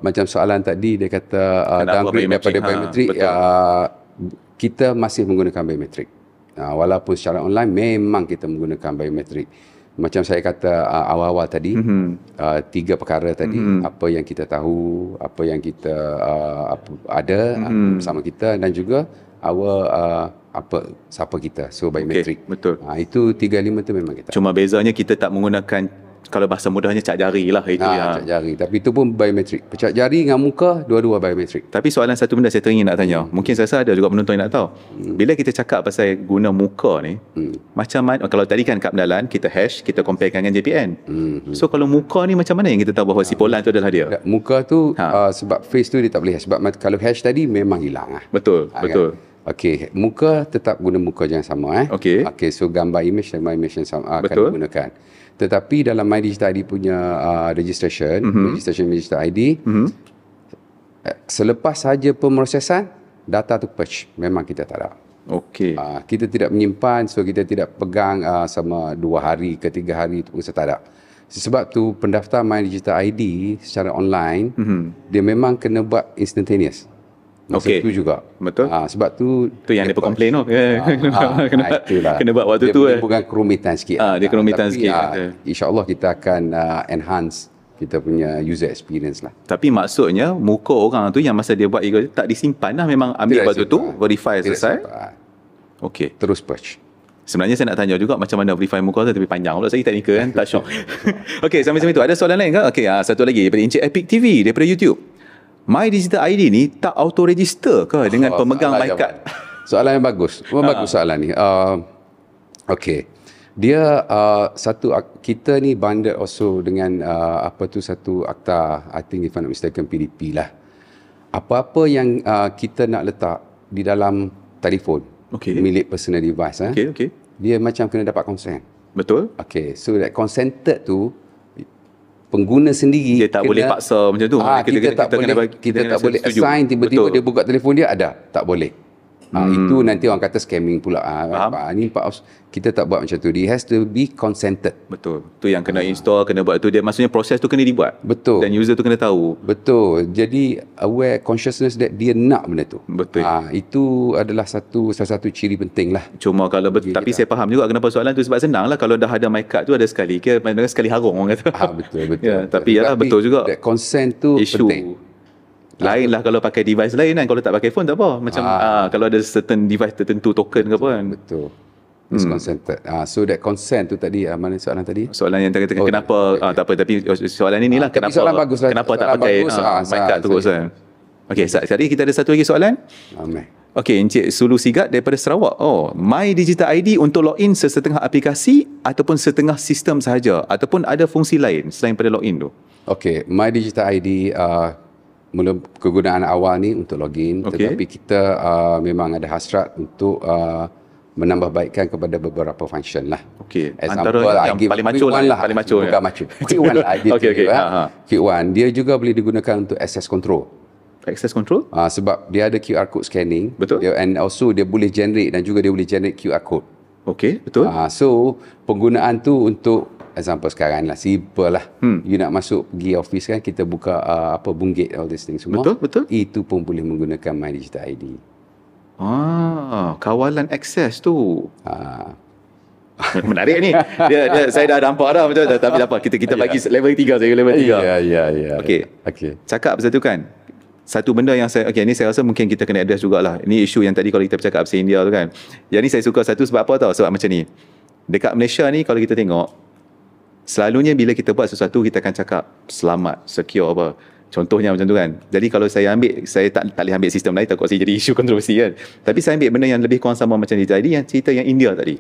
macam soalan tadi dia kata downgrade daripada biometrik, kita masih menggunakan biometrik. Walaupun secara online memang kita menggunakan biometrik. Macam saya kata awal-awal tadi, 3 perkara tadi, apa yang kita tahu, apa yang kita ada bersama kita, dan juga siapa kita, so biometrik. Betul. Itu 3-5 tu memang kita. Cuma bezanya kita tak menggunakan, kalau bahasa mudahnya, cap jari lah itu cap jari, tapi itu pun biometrik. Cap jari dengan muka dua-dua biometrik. Tapi soalan satu benda saya teringin nak tanya, mungkin saya rasa ada juga penonton yang nak tahu. Bila kita cakap pasal guna muka ni, macam mana, kalau tadi kan kad pengenalan kita hash, kita comparekan dengan JPN. So kalau muka ni macam mana yang kita tahu bahawa si Polan tu adalah dia? Muka tu sebab face tu dia tak boleh hash. Sebab kalau hash tadi memang hilang. Betul. Okey, muka tetap guna muka yang sama. Okey, so gambar image dan image yang sama akan digunakan. Tetapi dalam My Digital ID punya registration Digital ID, selepas saja pemrosesan, data tu purge. Memang kita tak ada. Kita tidak menyimpan, so kita tidak pegang sama 2 hari ke 3 hari tu tak ada. Sebab tu pendaftar My Digital ID secara online, dia memang kena buat instantaneous. Masa tu juga. Betul. Sebab tu yang dia complain tu. Kena buat waktu dia tu. Dia bukan kerumitan sikit. Dia kerumitan sikit. InsyaAllah kita akan enhance kita punya user experience lah. Tapi maksudnya muka orang tu yang masa dia buat tak disimpan lah, memang ambil waktu tu, verify selesai. Terus purge. Sebenarnya saya nak tanya juga macam mana verify muka tu, tapi panjang pula saya teknikal kan, tak syok. Sampai itu. Ada soalan lain ke? Satu lagi daripada Encik Epic TV daripada YouTube. My Digital ID ni tak auto register ke dengan pemegang MyCard? Soalan yang bagus. Bagus soalan ni. Okey. Dia kita ni bundled also dengan satu akta, I think if I'm not mistaken, PDP lah. Apa-apa yang kita nak letak di dalam telefon milik personal device, dia macam kena dapat consent. Betul. Okay, so that consented tu pengguna sendiri dia tak boleh paksa macam tu. Kita tak boleh assign tiba-tiba dia buka telefon dia ada, tak boleh. Itu nanti orang kata scamming pula. Ni kita tak buat macam tu. It has to be consented. Betul. Tu yang kena install, kena buat tu. Dia maksudnya proses tu kena dibuat. Betul. Dan user tu kena tahu. Betul. Jadi aware consciousness that dia nak benda tu. Betul. Itu adalah salah satu ciri penting lah. Cuma kalau tapi saya faham juga kenapa soalan tu, sebab senang lah kalau dah ada mic card tu ada sekali sekali harung orang kata. Betul. Ya, tapi yalah betul juga. That consent tu penting. Lain lah kalau pakai device lain kan. Kalau tak pakai phone tak apa. Macam kalau ada certain device tertentu token ke apa kan. Betul. It's consented. So that consent tu tadi, mana soalan tadi? Soalan yang tadi kenapa tak apa, tapi soalan ini lah kenapa soalan bagus lah. Kenapa tak pakai mic card terus kan. Okey, tadi kita ada satu lagi soalan. Okey, Encik Sulu Sigat daripada Sarawak. My Digital ID untuk login sesetengah aplikasi ataupun setengah sistem sahaja ataupun ada fungsi lain selain pada login tu? Okey, My Digital ID mula kegunaan awal ni untuk login, tetapi kita memang ada hasrat untuk menambahbaikkan kepada beberapa function lah. Okey. Antara yang paling macu lah. Paling macu. Bukan macu. Quick One lah. Quick One. Dia juga boleh digunakan untuk access control. Access control? Sebab dia ada QR code scanning. Betul. And also dia boleh generate dan juga dia boleh generate QR code. Okey, betul. So penggunaan tu untuk example sekarang lah, simple lah. You nak masuk pergi office kan, kita buka Boongate, all these things semua. Betul. Itu pun boleh menggunakan My Digital ID. Kawalan akses tu. Menarik ni. Dia saya dah nampak dah macam tu, tapi tak apa. Kita bagi level 3 saja, level 3. Ya. Okey. Cakap pasal tu kan. Satu benda yang ni saya rasa mungkin kita kena address jugalah. Ini isu yang tadi kalau kita bercakap pasal India tu kan. Yang ni saya suka satu sebab apa tahu? Sebab macam ni. Dekat Malaysia ni kalau kita tengok, selalunya bila kita buat sesuatu kita akan cakap selamat, secure apa. Contohnya macam tu kan. Jadi kalau saya tak boleh ambil sistem lain, takut saya jadi isu kontroversi kan. Tapi saya ambil benda yang lebih kurang sama macam ni tadi, yang cerita yang India tadi.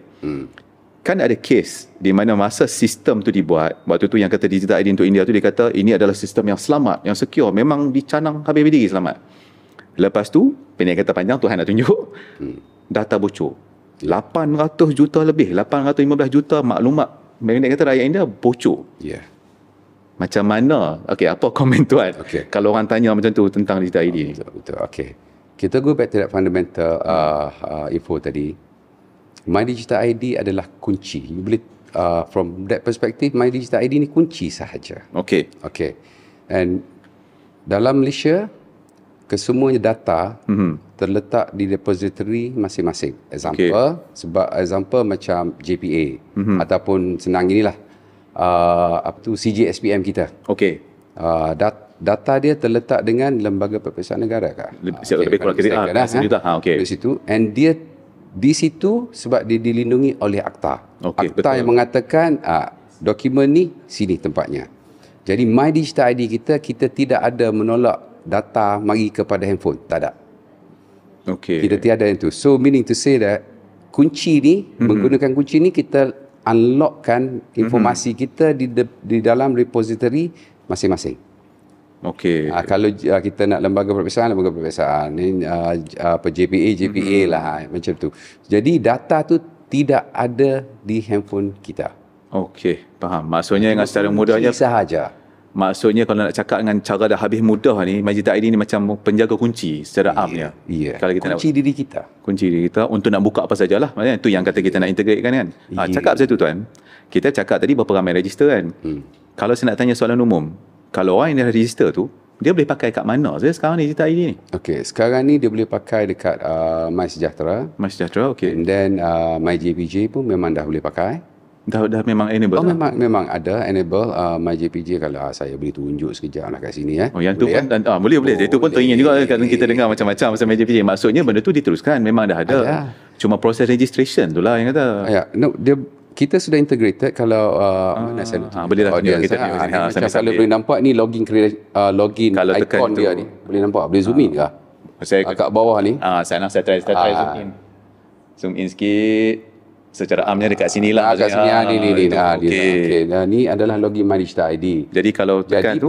Kan ada kes di mana masa sistem tu dibuat, waktu tu yang kata Digital ID untuk India tu, dia kata ini adalah sistem yang selamat, yang secure, memang dicanang habis berdiri selamat. Lepas tu, pendek kata panjang, Tuhan nak tunjuk, data bocor. 800 juta lebih, 815 juta maklumat, pendek kata rakyat India bocor. Macam mana? Okey, apa komen tuan? Kalau orang tanya macam tu tentang Digital ID ni? Betul. Okey. Kita go back to that fundamental info tadi. My Digital ID adalah kunci. You boleh from that perspective, My Digital ID ni kunci sahaja. Okey. And dalam Malaysia, kesemuanya data terletak di repository masing-masing. Example macam JPA ataupun senang inilah CGSPM kita. Data dia terletak dengan Lembaga Perpisahan Negara kah? Lebih kurang di situ, and dia di situ sebab dia dilindungi oleh akta. Akta yang mengatakan dokumen ni sini tempatnya. Jadi My Digital ID kita tidak ada menolak data mari kepada handphone, tak ada. Kita tiada itu. So meaning to say that kunci ni, menggunakan kunci ni kita unlockkan informasi kita di dalam repository masing-masing. Kalau kita nak lembaga perpisahan ni JPA lah macam tu. Jadi data tu tidak ada di handphone kita. Faham. Maksudnya dengan secara mudahnya sahaja. Maksudnya kalau nak cakap dengan cara dah habis mudah ni, My Digital ID ni macam penjaga kunci secara amnya. Kalau kita kunci diri kita. Kunci diri kita untuk nak buka apa sajalah. Maksudnya tu yang kata kita nak integratekan kan. Cakap pasal tu tuan. Kita cakap tadi berapa ramai register kan. Kalau saya nak tanya soalan umum, kalau orang yang dah register tu, dia boleh pakai kat mana sekarang ni Digital ID ni? Sekarang ni dia boleh pakai dekat MySejahtera. And then MyJPJ pun memang dah boleh pakai. Dah memang enable. Memang ada enable MyJPJ. Kalau saya boleh tunjuk sekejap lah kat sini yang tu pun boleh. Itu pun teringin juga kita dengar macam-macam pasal MyJPJ. Maksudnya benda tu diteruskan, memang dah ada. Cuma proses registration tu lah yang kata. Kita sudah integrated. Kalau mana saya nak boleh lah kita macam kalau boleh nampak ni login icon dia ni, boleh nampak, boleh zoom in ke kat bawah ni. Saya try zoom in sikit. Secara amnya dekat sini lah. Kat sini ni. Okey. Ni adalah login MyDigital ID. Jadi kalau tekan Jadi tu,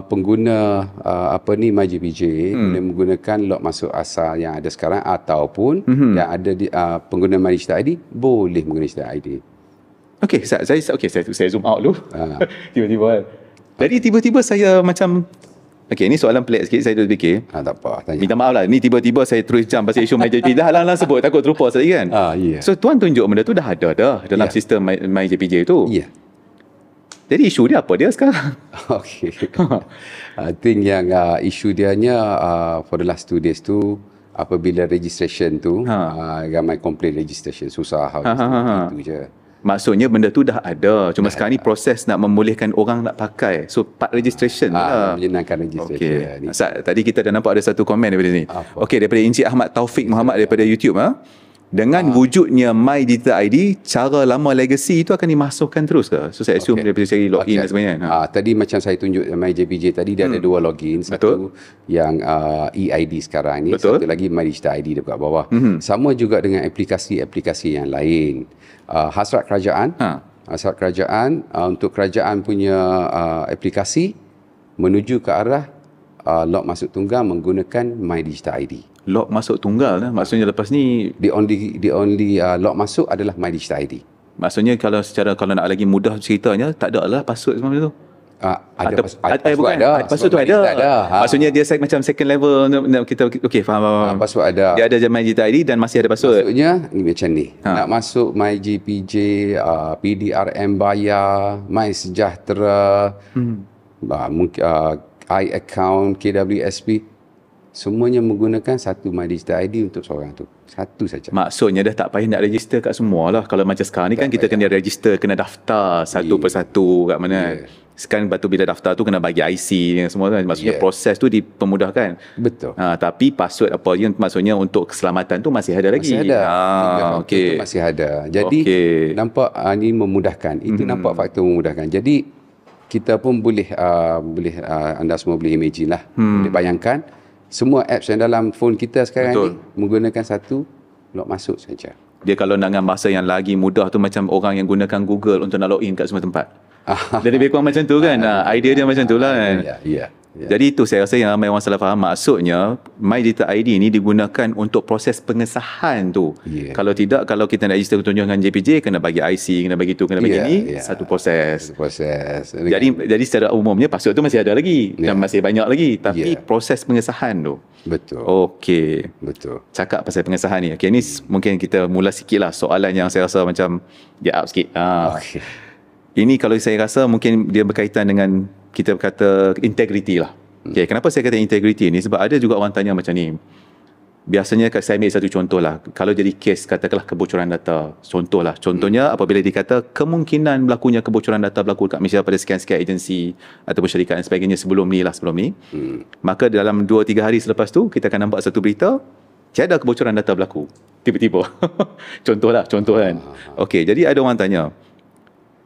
pengguna MyJPJ boleh menggunakan log masuk asal yang ada sekarang ataupun yang ada di pengguna MyDigital ID boleh menggunakan Digital ID. okey, saya zoom out dulu. Tiba-tiba kan. Jadi tiba-tiba saya macam, okey, ni soalan pelik sikit, saya terus fikir. Tak apa, tanya. Minta maaf lah, ni tiba-tiba saya terus jump pasal isu MyJPJ. Dah lah sebut, takut terlupa tadi kan. Ya. So tuan tunjuk benda tu dah ada dalam sistem MyJPJ tu. Ya. Jadi isu dia apa dia sekarang? Okay. I think yang isu dianya for the last 2 days tu, apabila registration tu, ramai complain registration susah, itu je. Maksudnya benda tu dah ada. Cuma sekarang ni proses nak membolehkan orang nak pakai. So part registration lah. Menyenangkan registration. Okay. Tadi kita dah nampak ada satu komen daripada sini. Okey, daripada Encik Ahmad Taufik Muhammad daripada YouTube. Dengan wujudnya MyDigital ID, cara lama legacy itu akan dimasukkan terus ke? So saya assume daripada segi login dan sebagainya. Tadi macam saya tunjuk MyJPJ tadi, dia ada 2 login. Satu yang EID sekarang ni, satu lagi MyDigital ID dekat bawah. Sama juga dengan aplikasi-aplikasi yang lain. Hasrat kerajaan untuk kerajaan punya aplikasi menuju ke arah log masuk tunggal menggunakan MyDigital ID. Log masuk tunggal lah. Maksudnya lepas ni the only log masuk adalah MyDigital ID. Maksudnya kalau nak lagi mudah ceritanya, tak ada lah password semua tu. Password tu ada. Maksudnya dia macam second level kita. Okey, faham. Password ada. Dia ada MyDigital ID dan masih ada password. Maksudnya macam ni. Nak masuk MyJPJ, PDRM Bayar, MySejahtera, iAccount, KWSP, semuanya menggunakan satu MyDigital ID untuk seorang tu. Satu saja. Maksudnya dah tak payah nak register kat semua lah. Kalau macam sekarang ni kan kita kena register, kena daftar satu persatu kat mana. Sekarang batu bila daftar tu kena bagi IC dan semua kan. Maksudnya proses tu dipermudahkan. Betul. Tapi password apa yang maksudnya untuk keselamatan tu masih ada lagi. Masih ada. Okey. Masih ada. Jadi nampak ni memudahkan. Itu nampak faktor memudahkan. Jadi kita pun boleh anda semua boleh imagine lah. Boleh bayangkan semua apps yang dalam phone kita sekarang ni menggunakan satu log masuk saja. Dia kalau dengan bahasa yang lagi mudah tu macam orang yang gunakan Google untuk nak login kat semua tempat. Dia lebih kurang macam tu kan. Idea dia macam tu lah kan. Ya. Jadi itu saya rasa yang ramai orang salah faham. Maksudnya MyDigital ID ni digunakan untuk proses pengesahan tu. Kalau tidak, kalau kita nak register tunjukkan JPJ, kena bagi IC, kena bagi tu, kena bagi ni, satu proses. Jadi secara umumnya password tu masih ada lagi dan masih banyak lagi, tapi proses pengesahan tu. Betul. Okey. Betul. Cakap pasal pengesahan ni. Okey, ni mungkin kita mula sikit lah soalan yang saya rasa macam dia up sikit. Okey. Ini kalau saya rasa mungkin dia berkaitan dengan kita kata integriti lah. Okay, kenapa saya kata integriti ni? Sebab ada juga orang tanya macam ni. Biasanya saya ambil satu contoh lah. Kalau jadi kes katakanlah kebocoran data. Contohnya apabila dikata kemungkinan berlakunya kebocoran data berlaku kat Malaysia pada sekian-sekian agensi ataupun syarikat dan sebagainya sebelum ni. Maka dalam 2-3 hari selepas tu kita akan nampak satu berita tiada kebocoran data berlaku. Tiba-tiba. Contoh kan. Okey, jadi ada orang tanya,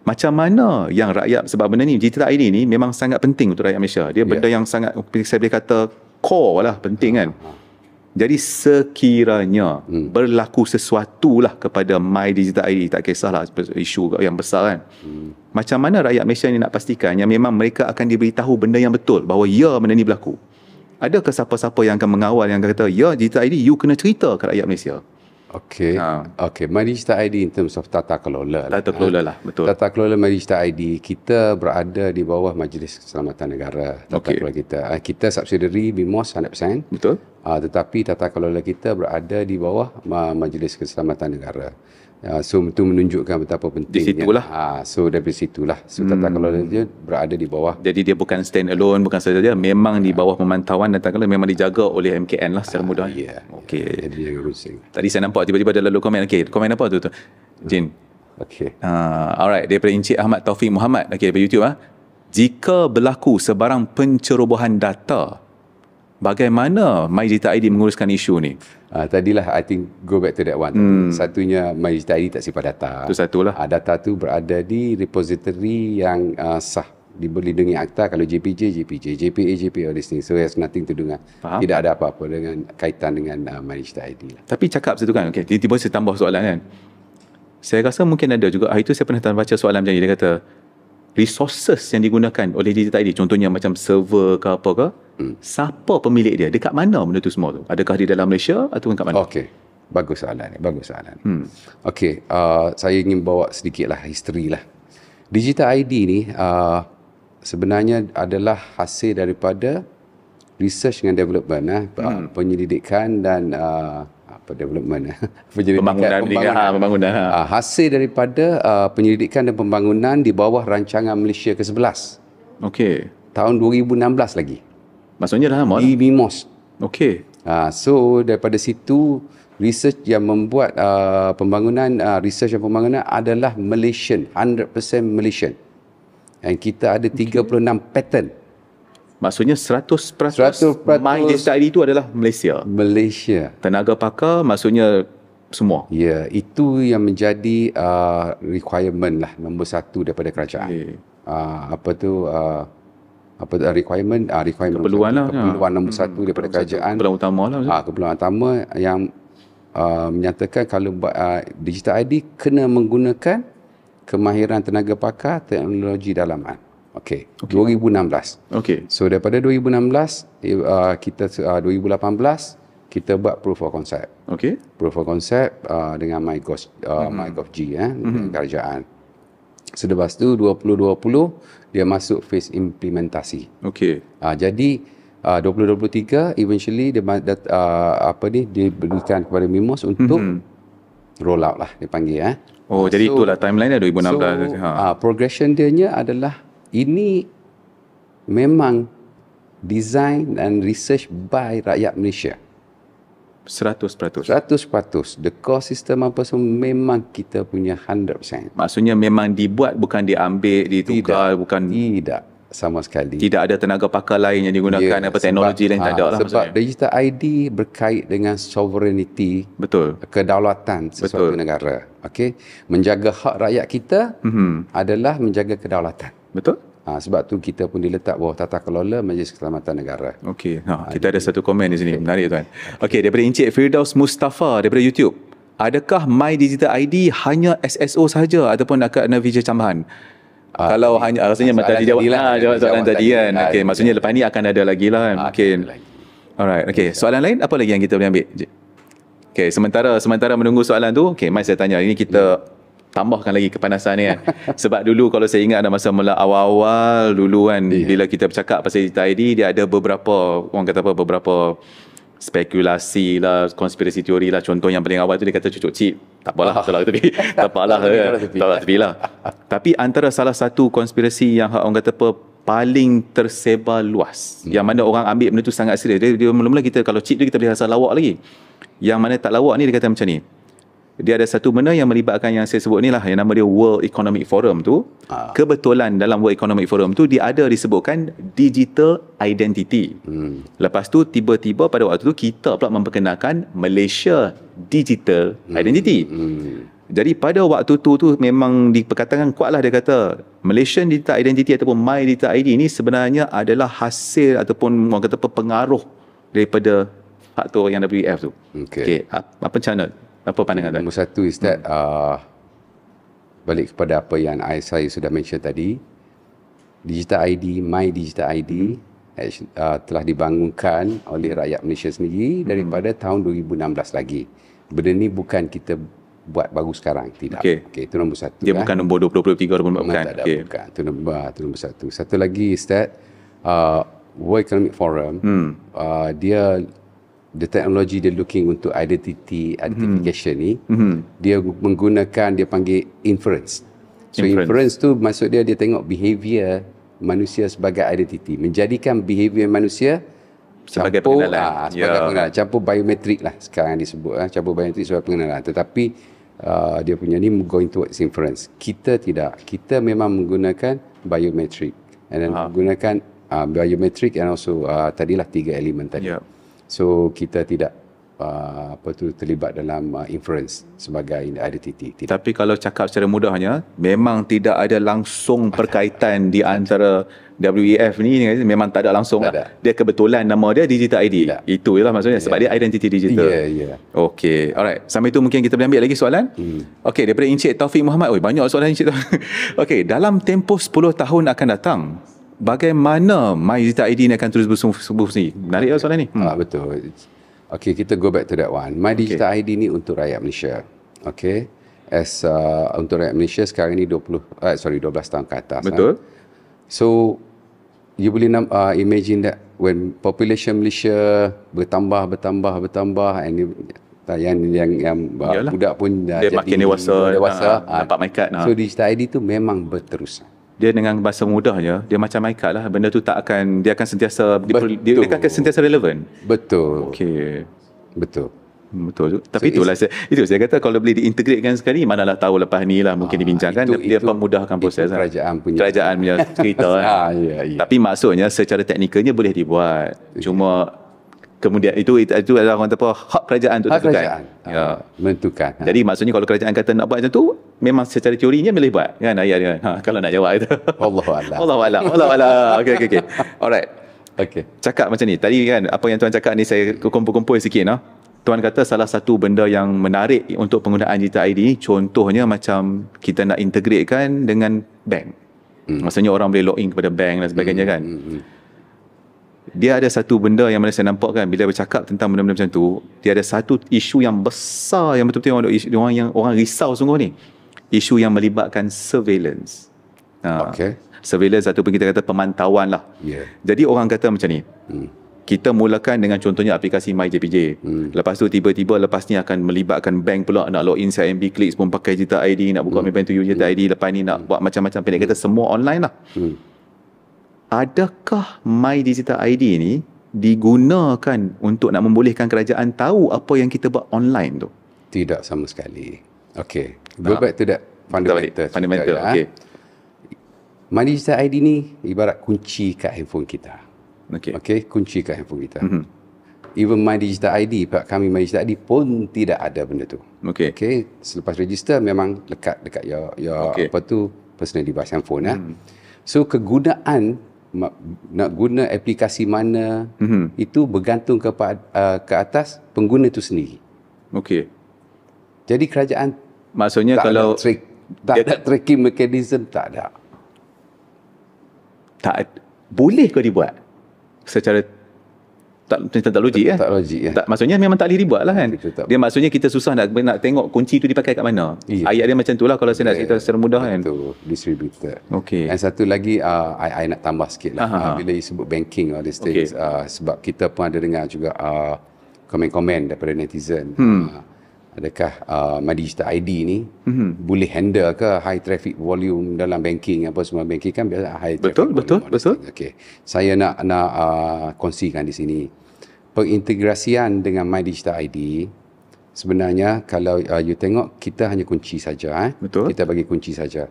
macam mana yang rakyat, sebab benda ni Digital ID ni memang sangat penting untuk rakyat Malaysia. Dia benda yang sangat, saya boleh kata core lah, penting kan. Jadi sekiranya berlaku sesuatu lah kepada MyDigital ID, tak kisahlah isu yang besar kan. Macam mana rakyat Malaysia ni nak pastikan yang memang mereka akan diberitahu benda yang betul, bahawa benda ni berlaku. Adakah siapa-siapa yang akan mengawal, yang akan kata Digital ID you kena cerita ke rakyat Malaysia? Okey. MyDigital ID in terms of tata kelola. Betul. Tata kelola MyDigital ID, kita berada di bawah Majlis Keselamatan Negara. Tata kelola kita. Kita subsidiary BIMOS 100%. Betul. Tetapi tata kelola kita berada di bawah Majlis Keselamatan Negara. So itu menunjukkan betapa pentingnya. Di situlah. So dari situlah. So tata kelola dia berada di bawah. Jadi dia bukan stand alone, bukan saja, memang di bawah pemantauan dan tata kelola, memang dijaga oleh MKN lah secara mudah. Okey. Jadi jangan rusing. Tadi saya nampak tiba-tiba ada lalu komen. Okey, komen apa tu? Jin. Okey. Alright, daripada Encik Ahmad Taufik Muhammad. Okey, daripada YouTube Jika berlaku sebarang pencerobohan data, bagaimana MyDigital ID menguruskan isu ni? Tadilah I think go back to that one. Satunya MyDigital ID tak simpan data. Itu satulah. Data tu berada di repository yang sah, dilindungi akta. Kalau JPJ, JPA, all these things. So it has nothing to do dengan, tidak ada apa-apa dengan kaitan dengan MyDigital ID lah. Tapi cakap satu kan, okay, tiba-tiba saya tambah soalan kan. Saya rasa mungkin ada juga. Hari tu saya pernah baca soalan macam ni. Dia kata, resources yang digunakan oleh Digital ID, contohnya macam server ke apa ke, siapa pemilik dia? Dekat mana benda tu semua tu? Adakah di dalam Malaysia ataupun kat mana? Okey. Bagus soalan ni. Okey, saya ingin bawa sedikit lah history lah. Digital ID ni sebenarnya adalah hasil daripada research dengan development, penyelidikan dan development, pembangunan. Hasil daripada penyelidikan dan pembangunan di bawah rancangan Malaysia ke-11. Okey. Tahun 2016 lagi. Maksudnya dah lama Di MIMOS. Okey. So daripada situ research yang membuat research dan pembangunan adalah Malaysian, 100% Malaysian. Dan kita ada 36 patent. Maksudnya 100% 100% My Digital ID itu adalah Malaysia. Tenaga pakar maksudnya semua. Ya, itu yang menjadi requirement lah nombor satu daripada kerajaan. Requirement keperluan lah. Keperluan nombor satu daripada kerajaan. Keperluan utama lah. Keperluan utama yang menyatakan kalau buat Digital ID kena menggunakan kemahiran tenaga pakar teknologi dalaman. Okey. 2016. Okey. So daripada 2016 2018 kita buat proof of concept. Okey. Proof of concept dengan MyGovG dengan kerajaan. Selepas tu 2020 dia masuk phase implementasi. Okey. Jadi 2023 eventually dia diberikan kepada MIMOS untuk roll out lah dia panggil. Jadi itulah timeline dia 2016. Progression dia adalah ini memang design dan research by rakyat Malaysia. 100%. The core system apa semua memang kita punya 100%. Maksudnya memang dibuat, bukan diambil, ditukar, Tidak sama sekali. Tidak ada tenaga pakar lain yang digunakan, teknologi lain tak ada lah. Sebab Digital ID berkait dengan sovereignty, kedaulatan sesuatu negara. Okey, menjaga hak rakyat kita adalah menjaga kedaulatan. Betul. Sebab tu kita pun diletak bawah tata kelola Majlis Keselamatan Negara. Okey, kita ada satu komen di sini. Menarik tuan. Okey, daripada Encik Firdaus Mustafa daripada YouTube. Adakah My Digital ID hanya SSO sahaja ataupun akan ada feature tambahan? Kalau hanya rasanya tadi jawab soalan tadi kan. Okey, maksudnya lepas ni akan ada lagi lah kan. Mungkin. Alright, okey. Soalan lain apa lagi yang kita boleh ambil? Okey, sementara menunggu soalan tu, okey, mai saya tanya. Ini kita tambahkan lagi kepanasan ni kan. Sebab dulu kalau saya ingat ada masa mula awal-awal dulu kan, bila kita bercakap pasal Digital ID, dia ada beberapa spekulasi lah, konspirasi teori lah. Contoh yang paling awal tu dia kata cucuk chip. Tak apalah, salah tepi. Tak apalah, tepi lah. Tapi antara salah satu konspirasi yang orang kata paling tersebar luas, yang mana orang ambil benda tu sangat serius. Dia mula-mula kita, kalau chip tu kita boleh rasa lawak lagi. Yang mana tak lawak ni dia kata macam ni. Dia ada satu benda yang melibatkan yang saya sebut ni lah, yang nama dia World Economic Forum tu. Kebetulan dalam World Economic Forum tu dia ada disebutkan digital identity. Lepas tu tiba-tiba pada waktu tu kita pula memperkenalkan Malaysia Digital Identity. Jadi pada waktu tu memang diperkatakan kuatlah, dia kata Malaysian Digital Identity ataupun My Digital ID ni sebenarnya adalah hasil ataupun orang kata pengaruh daripada faktor yang WEF tu. Okey, apa channel? Apa pandangan tuan? Nombor satu Ustaz, balik kepada apa yang saya sudah mention tadi, Digital ID, My Digital ID telah dibangunkan oleh rakyat Malaysia sendiri daripada tahun 2016 lagi. Benda ni bukan kita buat baru sekarang, tidak. Okey, itu nombor satu. Dia bukan nombor 20, 23 bukan. Bukan. Itu nombor satu. Satu lagi Ustaz, World Economic Forum, the technology dia looking untuk identification ni, dia menggunakan, dia panggil inference. So inference tu maksud dia tengok behavior manusia sebagai identity, menjadikan behavior manusia sebagai pengenalan. Pengenalan. Campur biometrik lah sekarang disebut, campur biometrik sebagai pengenalan. Tetapi dia punya ni going towards inference. Kita tidak. Kita memang menggunakan biometrik, and then menggunakan biometrik and also tadilah 3 elemen tadi. So kita tidak terlibat dalam inference sebagai identity. Tidak. Tapi kalau cakap secara mudahnya, memang tidak ada langsung perkaitan di antara WEF ni memang tak ada langsung Tak lah. ada. Dia kebetulan nama dia Digital ID. Tak. Itu je lah maksudnya sebab dia identity digital. Ya. Okey, alright. Sampai tu mungkin kita boleh ambil lagi soalan. Okey, daripada Encik Taufik Muhammad. Oi, banyak soalan Encik Taufik. Okey, dalam tempoh 10 tahun akan datang, bagaimana My Digital ID ni akan terus berfungsi? Menarik lah soalan ni. Betul. Okay, kita go back to that one. My Digital ID ni untuk rakyat Malaysia. Okay. Untuk rakyat Malaysia sekarang ni 12 tahun ke atas. Betul. So, you boleh imagine that when population Malaysia bertambah and yang budak pun dah dia jadi makin dewasa, dapat my card. So Digital ID tu memang berterusan. Dia dengan bahasa mudahnya, dia macam my card lah. Benda tu dia akan sentiasa dia akan sentiasa relevan. Betul. Okey. Betul. Betul. Tapi saya kata kalau boleh diintegratekan sekali, manalah tahu lepas ni lah mungkin dibincangkan, dia memudahkan proses. Itu kerajaan punya cerita. Ya. Tapi maksudnya secara teknikalnya boleh dibuat. Cuma kemudian itu adalah orang kata apa, hak kerajaan untuk Hak tentukan. kerajaan menentukan. Jadi maksudnya kalau kerajaan kata nak buat macam tu, memang secara teorinya boleh buat kan ayat dia. Kalau nak jawab itu. Wallahu a'lam. Okey. Alright. Okey. Cakap macam ni. Tadi kan apa yang tuan cakap ni saya kumpul-kumpul sikit Tuan kata salah satu benda yang menarik untuk penggunaan Digital ID ni, contohnya macam kita nak integratekan dengan bank. Maksudnya orang boleh login kepada bank dan sebagainya kan. Dia ada satu benda yang mana saya nampak kan, bila bercakap tentang benda-benda macam tu, dia ada satu isu yang besar yang betul-betul orang risau sungguh ni. Isu yang melibatkan surveillance. Surveillance ataupun kita kata pemantauan lah. Jadi orang kata macam ni. Kita mulakan dengan contohnya aplikasi MyJPJ. Lepas tu tiba-tiba lepas ni akan melibatkan bank pula, nak login CIMB Clicks pun pakai Digital ID, nak buka Maybank to You Digital ID, lepas ni nak buat macam-macam, pendek kata semua online lah. Adakah My Digital ID ni digunakan untuk nak membolehkan kerajaan tahu apa yang kita buat online tu? Tidak sama sekali. Okay, go back to that fundamental. My Digital ID ni ibarat kunci kat handphone kita. Okay, kunci kat handphone kita. Even My Digital ID, pihak kami My Digital ID pun tidak ada benda tu. Okay, selepas register memang lekat dekat your personal device handphone. So kegunaan nak guna aplikasi mana itu bergantung ke atas pengguna itu sendiri. Jadi kerajaan maksudnya tak kalau ada tracking mechanism, tak ada. Boleh ke dibuat secara tak logik Tak logik maksudnya memang tak boleh dibuat lah kan. Dia maksudnya kita susah nak tengok kunci tu dipakai kat mana. Ayat dia macam tu lah kalau saya nak cerita secara mudah kan. Betul, distributed. Dan satu lagi I nak tambah sikit lah. Bila you sebut banking all these things, sebab kita pun ada dengar juga komen-komen daripada netizen. Adakah My Digital ID ni boleh handle ke high traffic volume dalam banking, apa semua banking kan biasa high traffic volume. Betul. Okay. Saya nak kongsikan di sini. Pengintegrasian dengan My Digital ID sebenarnya kalau you tengok kita hanya kunci saja. Kita bagi kunci saja.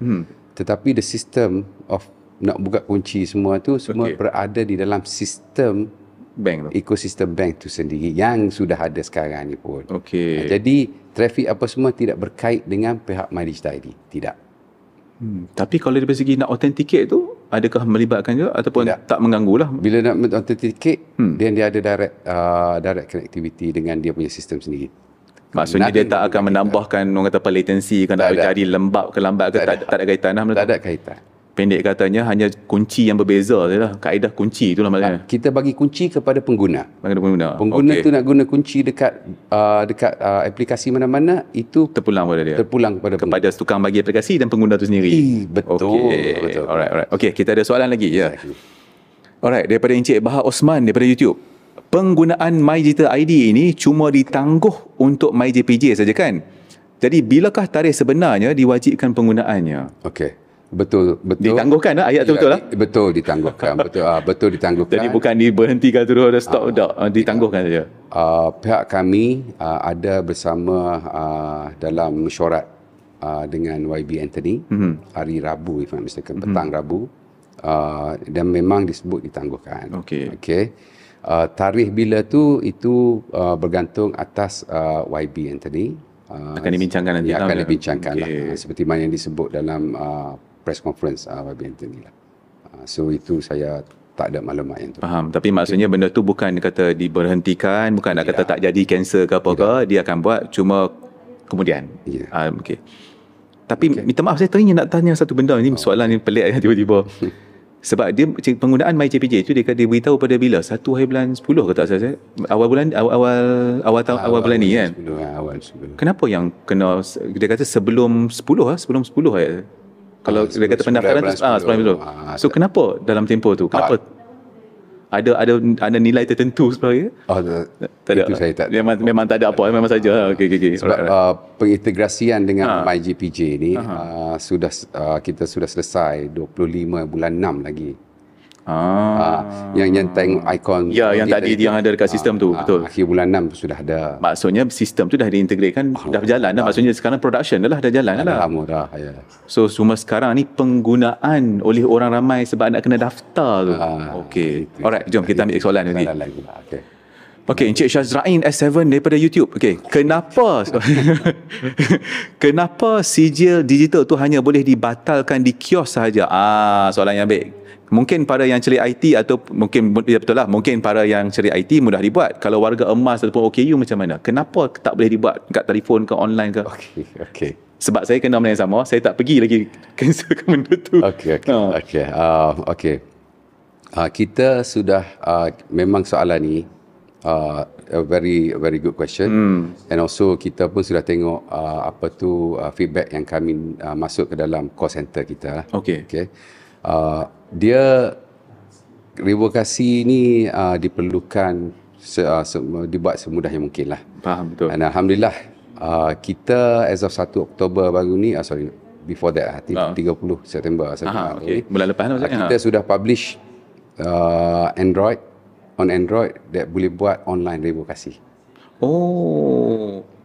Tetapi the system of nak buka kunci semua tu semua berada di dalam sistem bank tu. Ekosistem bank tu sendiri yang sudah ada sekarang ni pun. Jadi trafik apa semua tidak berkait dengan pihak My Digital ID. Tidak. Tapi kalau dari segi nak authenticate tu, adakah melibatkan juga ataupun tak mengganggu lah? Bila nak authenticate, dia ada direct connectivity dengan dia punya sistem sendiri. Maksudnya dia tak akan menambahkan orang kata apa latency kan, nak jadi lambat ke tak ada kaitan lah. Tak ada kaitan. Pendek katanya hanya kunci yang berbeza je lah. Kaedah kunci tu lah maksudnya. Kita bagi kunci kepada pengguna. Pengguna tu nak guna kunci dekat aplikasi mana-mana, itu terpulang kepada dia. Kepada tukang bagi aplikasi dan pengguna tu sendiri. Betul. Alright. Okey, kita ada soalan lagi. Alright, daripada Encik Bahar Osman daripada YouTube. Penggunaan My Digital ID ini cuma ditangguh untuk MyJPJ saja kan? Jadi bilakah tarikh sebenarnya diwajibkan penggunaannya? Betul. Ditangguhkan lah ayat tu betul lah? Betul ditangguhkan. Betul ditangguhkan. Jadi bukan diberhentikan terus ada stop ditangguhkan saja. Pihak kami ada bersama dalam mesyuarat dengan YB Anthony hari Rabu, if I'm mistaken, petang Rabu, dan memang disebut ditangguhkan. Tarikh bila tu itu bergantung atas YB Anthony. Akan dibincangkan nanti. Akan dibincangkan lah. Seperti mana yang disebut dalam press conference YB Anthony lah. So itu saya tak ada maklumat yang tu. Faham. Tapi maksudnya benda tu bukan kata diberhentikan, bukan nak kata tak jadi cancel ke apa ke, dia akan buat cuma kemudian. Okey. Tapi minta maaf, saya teringin nak tanya satu benda ni, soalan ni pelik tiba-tiba. Sebab dia penggunaan MyJPJ tu dia kata diberitahu pada bila? 1 hari bulan 10 ke tak salah saya? Awal bulan ni kan? Awal 10. Kenapa yang kena, dia kata sebelum 10 sebelum 10 hari. Kalau dia kata pendaftaran tu sebelum 10. So kenapa dalam tempoh tu? Kenapa? Ada nilai tertentu sebenarnya? Tak ada. Itu saya tak. Memang tak ada apa, memang saja. Okey. Sebab pengintegrasian dengan MyJPJ ni kita sudah selesai 25 bulan 6 lagi. Yang tengok ikon yang tadi yang ada dekat sistem tu, betul. Akhir bulan 6 sudah ada. Maksudnya sistem tu dah diintegratekan, dah berjalan dah. Maksudnya sekarang production dah jalan dah. Lama dah. So cuma sekarang ni penggunaan oleh orang ramai sebab nak kena daftar tu. Okey. Alright, jom kita ambil soalan ni. Okey, Encik Syazrain S7 daripada YouTube. Okey, kenapa sijil digital tu hanya boleh dibatalkan di kios sahaja? Soalan yang baik. Mungkin para yang celik IT atau mungkin betul lah, mungkin para yang celik IT mudah dibuat. Kalau warga emas ataupun OKU macam mana? Kenapa tak boleh dibuat kat telefon ke online ke? Okey. Sebab saya kena benda yang sama, saya tak pergi lagi cancelkan benda tu. Okey. Kita sudah memang soalan ni a very good question. And also kita pun sudah tengok feedback yang kami masuk ke dalam call center kita. Okey. Dia revokasi ni diperlukan dibuat semudah yang mungkin lah. Faham, betul. Dan Alhamdulillah kita as of 1 Oktober baru ni, before that 30 September bulan lepas maksudnya. kita sudah publish on Android that boleh buat online revokasi.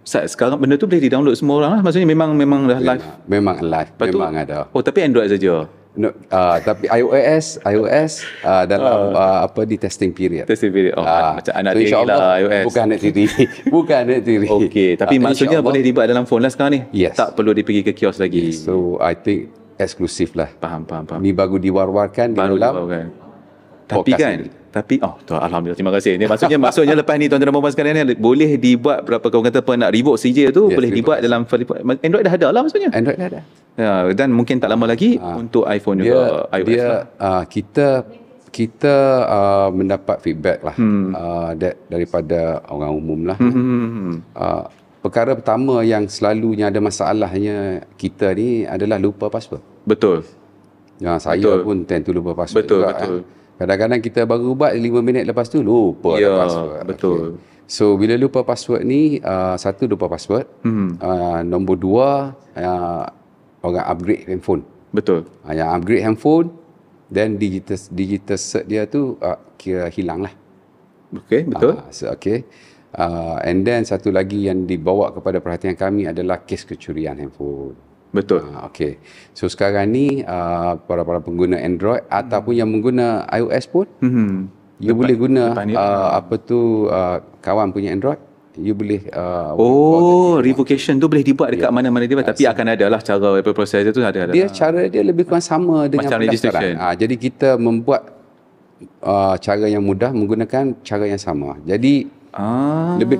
Sekarang benda tu boleh di-download semua orang lah. Maksudnya memang dah live. Memang live. Memang ada. Tapi Android saja. No, tapi iOS dalam di testing period. Macam anak tiri lah iOS. Bukan anak tiri. Okey, tapi maksudnya boleh dibuat dalam phone lah sekarang ni. Yes. Tak perlu pergi ke kios lagi. So I think eksklusif lah. Faham. Ni baru diwar-warkan di dalam. Tapi alhamdulillah, terima kasih. Ni maksudnya lepas ni tuan-tuan dan puan-puan sekalian ni boleh dibuat berapa kau kata nak revoke CJ tu, boleh dibuat dalam Android dah ada lah maksudnya. Android dah ada. Dan mungkin tak lama lagi untuk iPhone juga, iOS lah. Kita mendapat feedback lah daripada orang umum lah. Perkara pertama yang selalunya ada masalahnya kita ni adalah lupa password. Betul. Saya pun tend to lupa password betul. Kadang-kadang kita baru buat 5 minit lepas tu lupa password. Betul. So bila lupa password ni, satu lupa password, nombor 2 orang upgrade handphone. Betul. Yang upgrade handphone, then digital cert dia tu kira hilang lah. Okey, betul. And then satu lagi yang dibawa kepada perhatian kami adalah kes kecurian handphone. Betul. So sekarang ni para pengguna Android ataupun yang mengguna iOS pun, you boleh guna kawan punya Android, you boleh revocation tu boleh dibuat dekat mana-mana dia, tapi akan ada lah cara proses tu ada. Cara dia lebih kurang sama dengan macam registration. Jadi kita membuat cara yang mudah menggunakan cara yang sama. Jadi lebih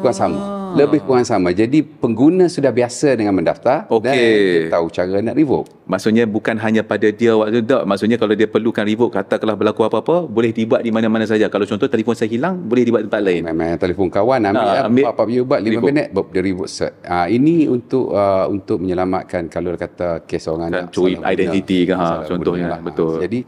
kurang sama. Jadi pengguna sudah biasa dengan mendaftar dan dia tahu cara nak revoke. Maksudnya bukan hanya pada dia waktu tu. Maksudnya kalau dia perlukan revoke, katakanlah berlaku apa-apa, boleh dibuat di mana-mana saja. Kalau contoh telefon saya hilang, boleh dibuat tempat lain. Memang telefon kawan ambil apa buat 5 minit dia revoke cert. Ini untuk menyelamatkan kalau kata kes orang nak curi identiti ke contohnya. Betul. Jadi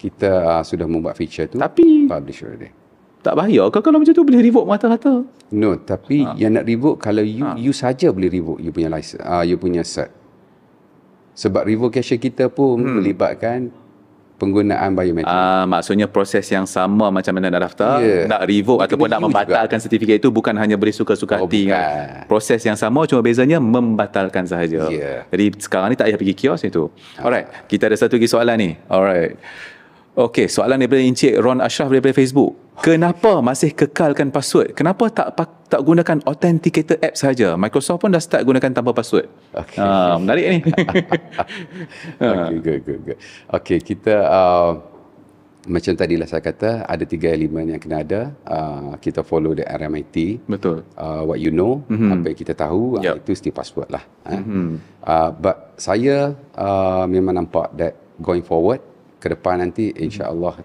kita sudah membuat feature tu, tapi publish already. Tak bahaya ke kalau macam tu boleh revoke mata-mata? No, tapi yang nak revoke kalau you saja boleh revoke you punya license, you punya cert. Sebab revocation kita pun melibatkan penggunaan biometrik. Maksudnya proses yang sama macam mana nak daftar, nak revoke ataupun nak membatalkan sertifikat itu bukan hanya boleh suka-suka hati kan. Proses yang sama, cuma bezanya membatalkan sahaja. Jadi sekarang ni tak payah pergi kios itu. Alright, kita ada satu lagi soalan ni. Alright. Okey, soalan daripada Encik Ron Ashraf daripada Facebook. Kenapa masih kekalkan password? Kenapa tak gunakan authenticator app saja? Microsoft pun dah start gunakan tanpa password. Menarik ni. Good. Okey, kita macam tadilah saya kata, ada 3 elemen yang kena ada. Kita follow the RMIT. Betul. What you know, apa yang kita tahu, itu still password lah. But saya memang nampak that going forward, ke depan nanti insya-Allah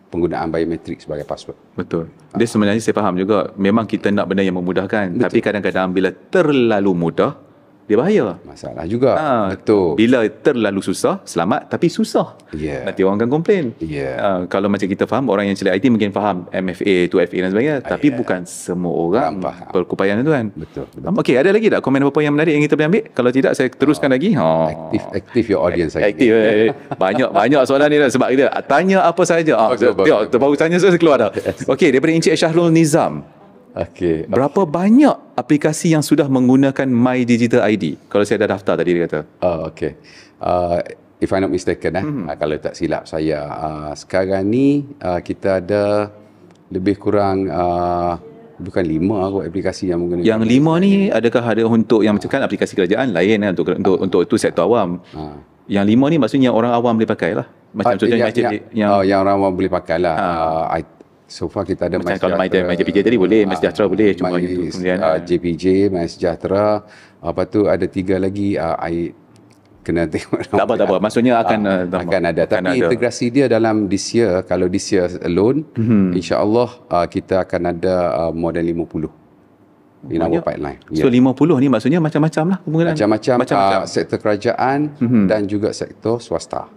penggunaan biometrik sebagai password. Betul. Dia sebenarnya saya faham juga, memang kita nak benda yang memudahkan. Betul. Tapi kadang-kadang bila terlalu mudah, dia bahaya. Masalah juga. Betul. Bila terlalu susah, selamat tapi susah. Nanti orang akan komplain. Kalau macam kita faham, orang yang celik IT mungkin faham MFA, 2FA dan sebagainya. Tapi bukan semua orang berkeupayaan itu kan. Betul. Okey, ada lagi tak komen apa yang menarik yang kita boleh ambil? Kalau tidak, saya teruskan lagi. Active your audience. Aktif. Banyak soalan ni sebab kita tanya apa saja. Tengok, baru tanya saya keluar dah. Okey, daripada Encik Syahrul Nizam. Berapa banyak aplikasi yang sudah menggunakan My Digital ID? Kalau saya dah daftar tadi dia kata. If I'm not mistaken, kalau tak silap saya, sekarang ni kita ada lebih kurang bukan 5 kot aplikasi yang menggunakan. Yang 5 ni adakah ada untuk yang macam kan aplikasi kerajaan lain kan, untuk itu sektor awam. Yang 5 ni maksudnya orang awam boleh pakai lah. Macam contohnya yang orang awam boleh pakai lah. So far kita ada macam kalau MyJPJ tadi boleh, MySejahtera boleh, cuma itu kemudian JPJ, MySejahtera, apa tu ada 3 lagi, kena tengok. Tak apa. Maksudnya akan ada. Tapi integrasi dia dalam this year, kalau this year alone, insya-Allah kita akan ada more than 50 in our pipeline. So 50 ni maksudnya macam-macam lah penggunaan. Macam-macam sektor kerajaan dan juga sektor swasta.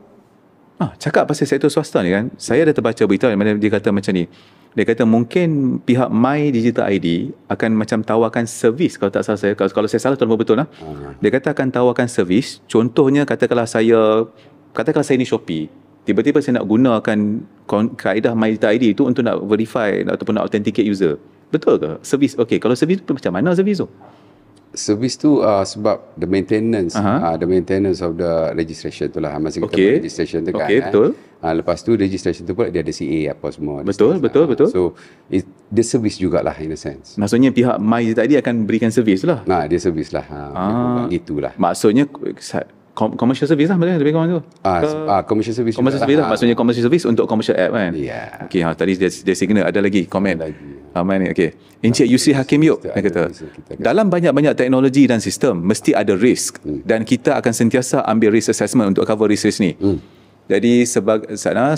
Cakap pasal sektor swasta ni kan, saya dah terbaca berita mana dia kata macam ni. Dia kata mungkin pihak My Digital ID akan macam tawarkan servis, kalau tak salah saya, kalau saya salah tolong betul lah. Dia kata akan tawarkan servis. Contohnya katakanlah saya ni Shopee, tiba-tiba saya nak gunakan kaedah My Digital ID itu untuk nak verify ataupun nak authenticate user. Betul ke? Servis. Okey, kalau servis tu macam mana servis tu? Servis tu sebab the maintenance of the registration tu lah, masa kita buat registration tu kan. Betul. Lepas tu registration tu pula dia ada CA apa semua. Betul. So dia servis jugalah in a sense. Maksudnya pihak My Digital ID akan berikan servis lah. Dia servis lah. Gitulah. Maksudnya commercial service lah lebih kurang tu. Commercial service. Commercial service lah. Maksudnya commercial service untuk commercial app kan. Okey, tadi dia signal ada lagi komen. Okey. Encik Yusri Hakim Yuk dia kata, dalam banyak-banyak teknologi dan sistem mesti ada risk dan kita akan sentiasa ambil risk assessment untuk cover risk ni. Jadi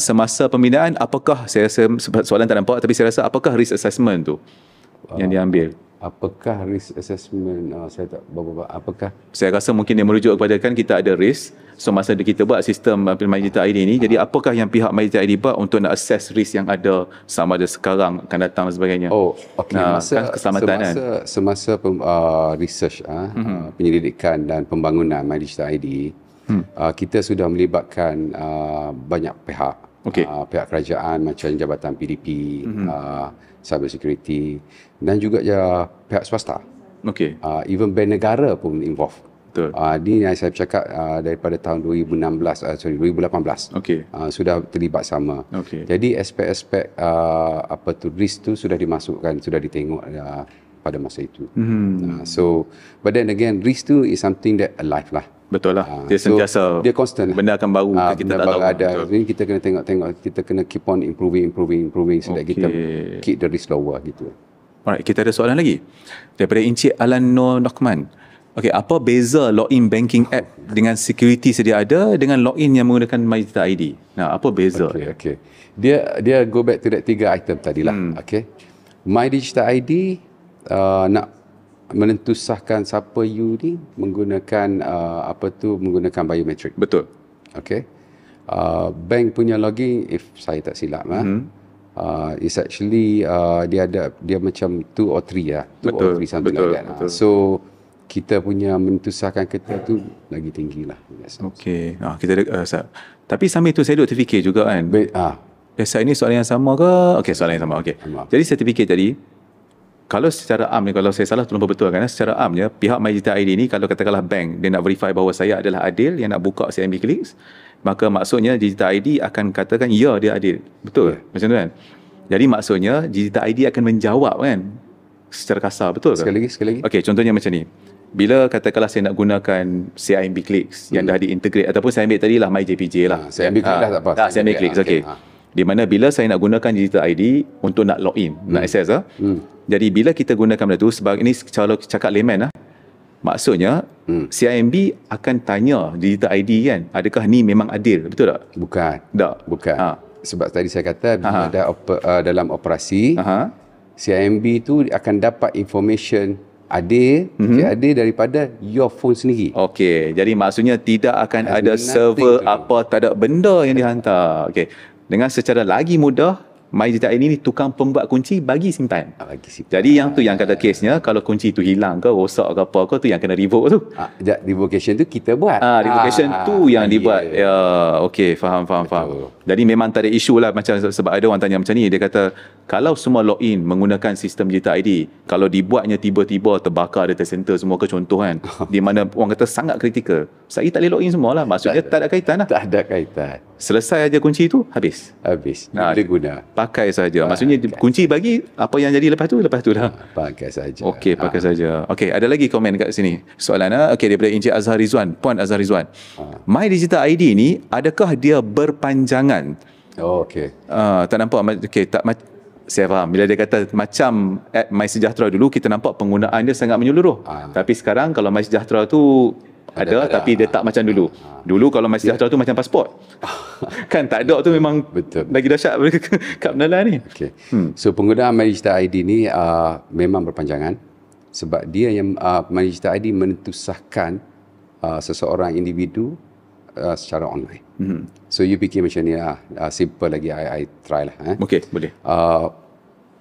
semasa pembinaan, apakah saya rasa soalan tak nampak, tapi saya rasa apakah risk assessment tu yang diambil? Apakah risk assessment? Saya tak apakah? Saya rasa mungkin dia merujuk kepada kan kita ada risk. So masa kita buat sistem My Digital ID ni, jadi apakah yang pihak My Digital ID buat untuk nak assess risk yang ada sama ada sekarang, akan datang dan sebagainya. Kan keselamatan semasa research penyelidikan dan pembangunan My Digital ID, kita sudah melibatkan banyak pihak. Pihak kerajaan macam Jabatan PDP, cyber security dan juga pihak swasta. Even bank negara pun involved. Betul. Ini yang saya bercakap daripada tahun 2018 sudah terlibat sama. Jadi aspek-aspek risk tu sudah dimasukkan, sudah ditengok pada masa itu. So but then again, risk tu is something that alive lah. Betul lah. Dia sentiasa dia constant. Benda akan baru kita tak tahu. Jadi kita kena tengok, kita kena keep on improving so that kita keep the risk lower gitu. Alright, kita ada soalan lagi daripada Encik Alan Nur Nokman. Apa beza login banking app dengan security sedia ada dengan login yang menggunakan My Digital ID? Apa beza? Dia go back to that 3 item tadilah. My Digital ID nak menentusahkan siapa you ni menggunakan menggunakan biometrik. Betul. Bank punya login, if saya tak silap, is actually dia macam 2 or 3 lah. 2 or 3 something like that. So kita punya menentusahkan kita tu lagi tinggi lah. Kita tapi sambil tu saya duk terfikir juga kan. Biasa ini soalan yang sama ke? Soalan yang sama. Jadi sertifikat tadi, kalau secara am ni, kalau saya salah tolong berbetulkan, secara amnya pihak My Digital ID ni, kalau katakanlah bank dia nak verify bahawa saya adalah Adil yang nak buka CIMB Clicks, maka maksudnya Digital ID akan katakan ya dia Adil. Betul? Macam tu kan? Jadi maksudnya Digital ID akan menjawab kan secara kasar. Betul ke? Sekali lagi. Contohnya macam ni. Bila katakanlah saya nak gunakan CIMB Clicks yang dah diintegrate, ataupun saya ambil tadi lah MyJPJ lah. CIMB Clicks dah tak apa. CIMB Clicks, Di mana bila saya nak gunakan digital ID untuk nak login, nak access jadi bila kita gunakan benda tu, sebab ini kalau cakap layman maksudnya CIMB akan tanya digital ID kan, adakah ni memang adil, betul tak? Bukan. Tak. Bukan. Sebab tadi saya kata bila dalam operasi CIMB tu akan dapat information adil daripada your phone sendiri. Okey, jadi maksudnya tidak akan ada server apa, tak ada benda yang dihantar. Okey. Dengan secara lagi mudah, MyDigital ID ni tukang pembuat kunci bagi simpan. Jadi yang tu yang kata kesnya, kalau kunci tu hilang ke, rosak ke apa ke, tu yang kena revoke tu. Revocation tu kita buat. Revocation tu yang dibuat. Ya, okey, faham. Jadi memang tak ada isu lah, macam sebab ada orang tanya macam ni, dia kata kalau semua login menggunakan sistem digital ID, kalau dibuatnya tiba-tiba terbakar data center semua ke contoh kan, di mana orang kata sangat kritikal, saya tak boleh login semua lah, maksudnya tak ada kaitan lah. Tak ada kaitan. Selesai aja kunci tu, habis. Boleh guna. Pakai saja. Maksudnya kunci bagi, apa yang jadi lepas tu dah. Pakai saja. Okey, pakai saja. Okey, ada lagi komen kat sini. Soalan okey, daripada Encik Azhar Rizwan, Puan Azhar Rizwan. My Digital ID ni adakah dia berpanjangan? Okey. Tak nampak, okey, tak saya faham. Bila dia kata macam app MySejahtera dulu, kita nampak penggunaan dia sangat menyeluruh. Tapi sekarang kalau MySejahtera tu ada, tapi dia tak macam dulu. Dulu kalau MySejahtera tu macam pasport. Kan tak ada tu memang betul. Lagi dahsyat kat pengenalan ni. Okay. So penggunaan MyDigital ID ni memang berpanjangan, sebab dia yang MyDigital ID menentusahkan seseorang individu secara online. So you fikir macam ni simple lagi, I try lah. Okay, boleh.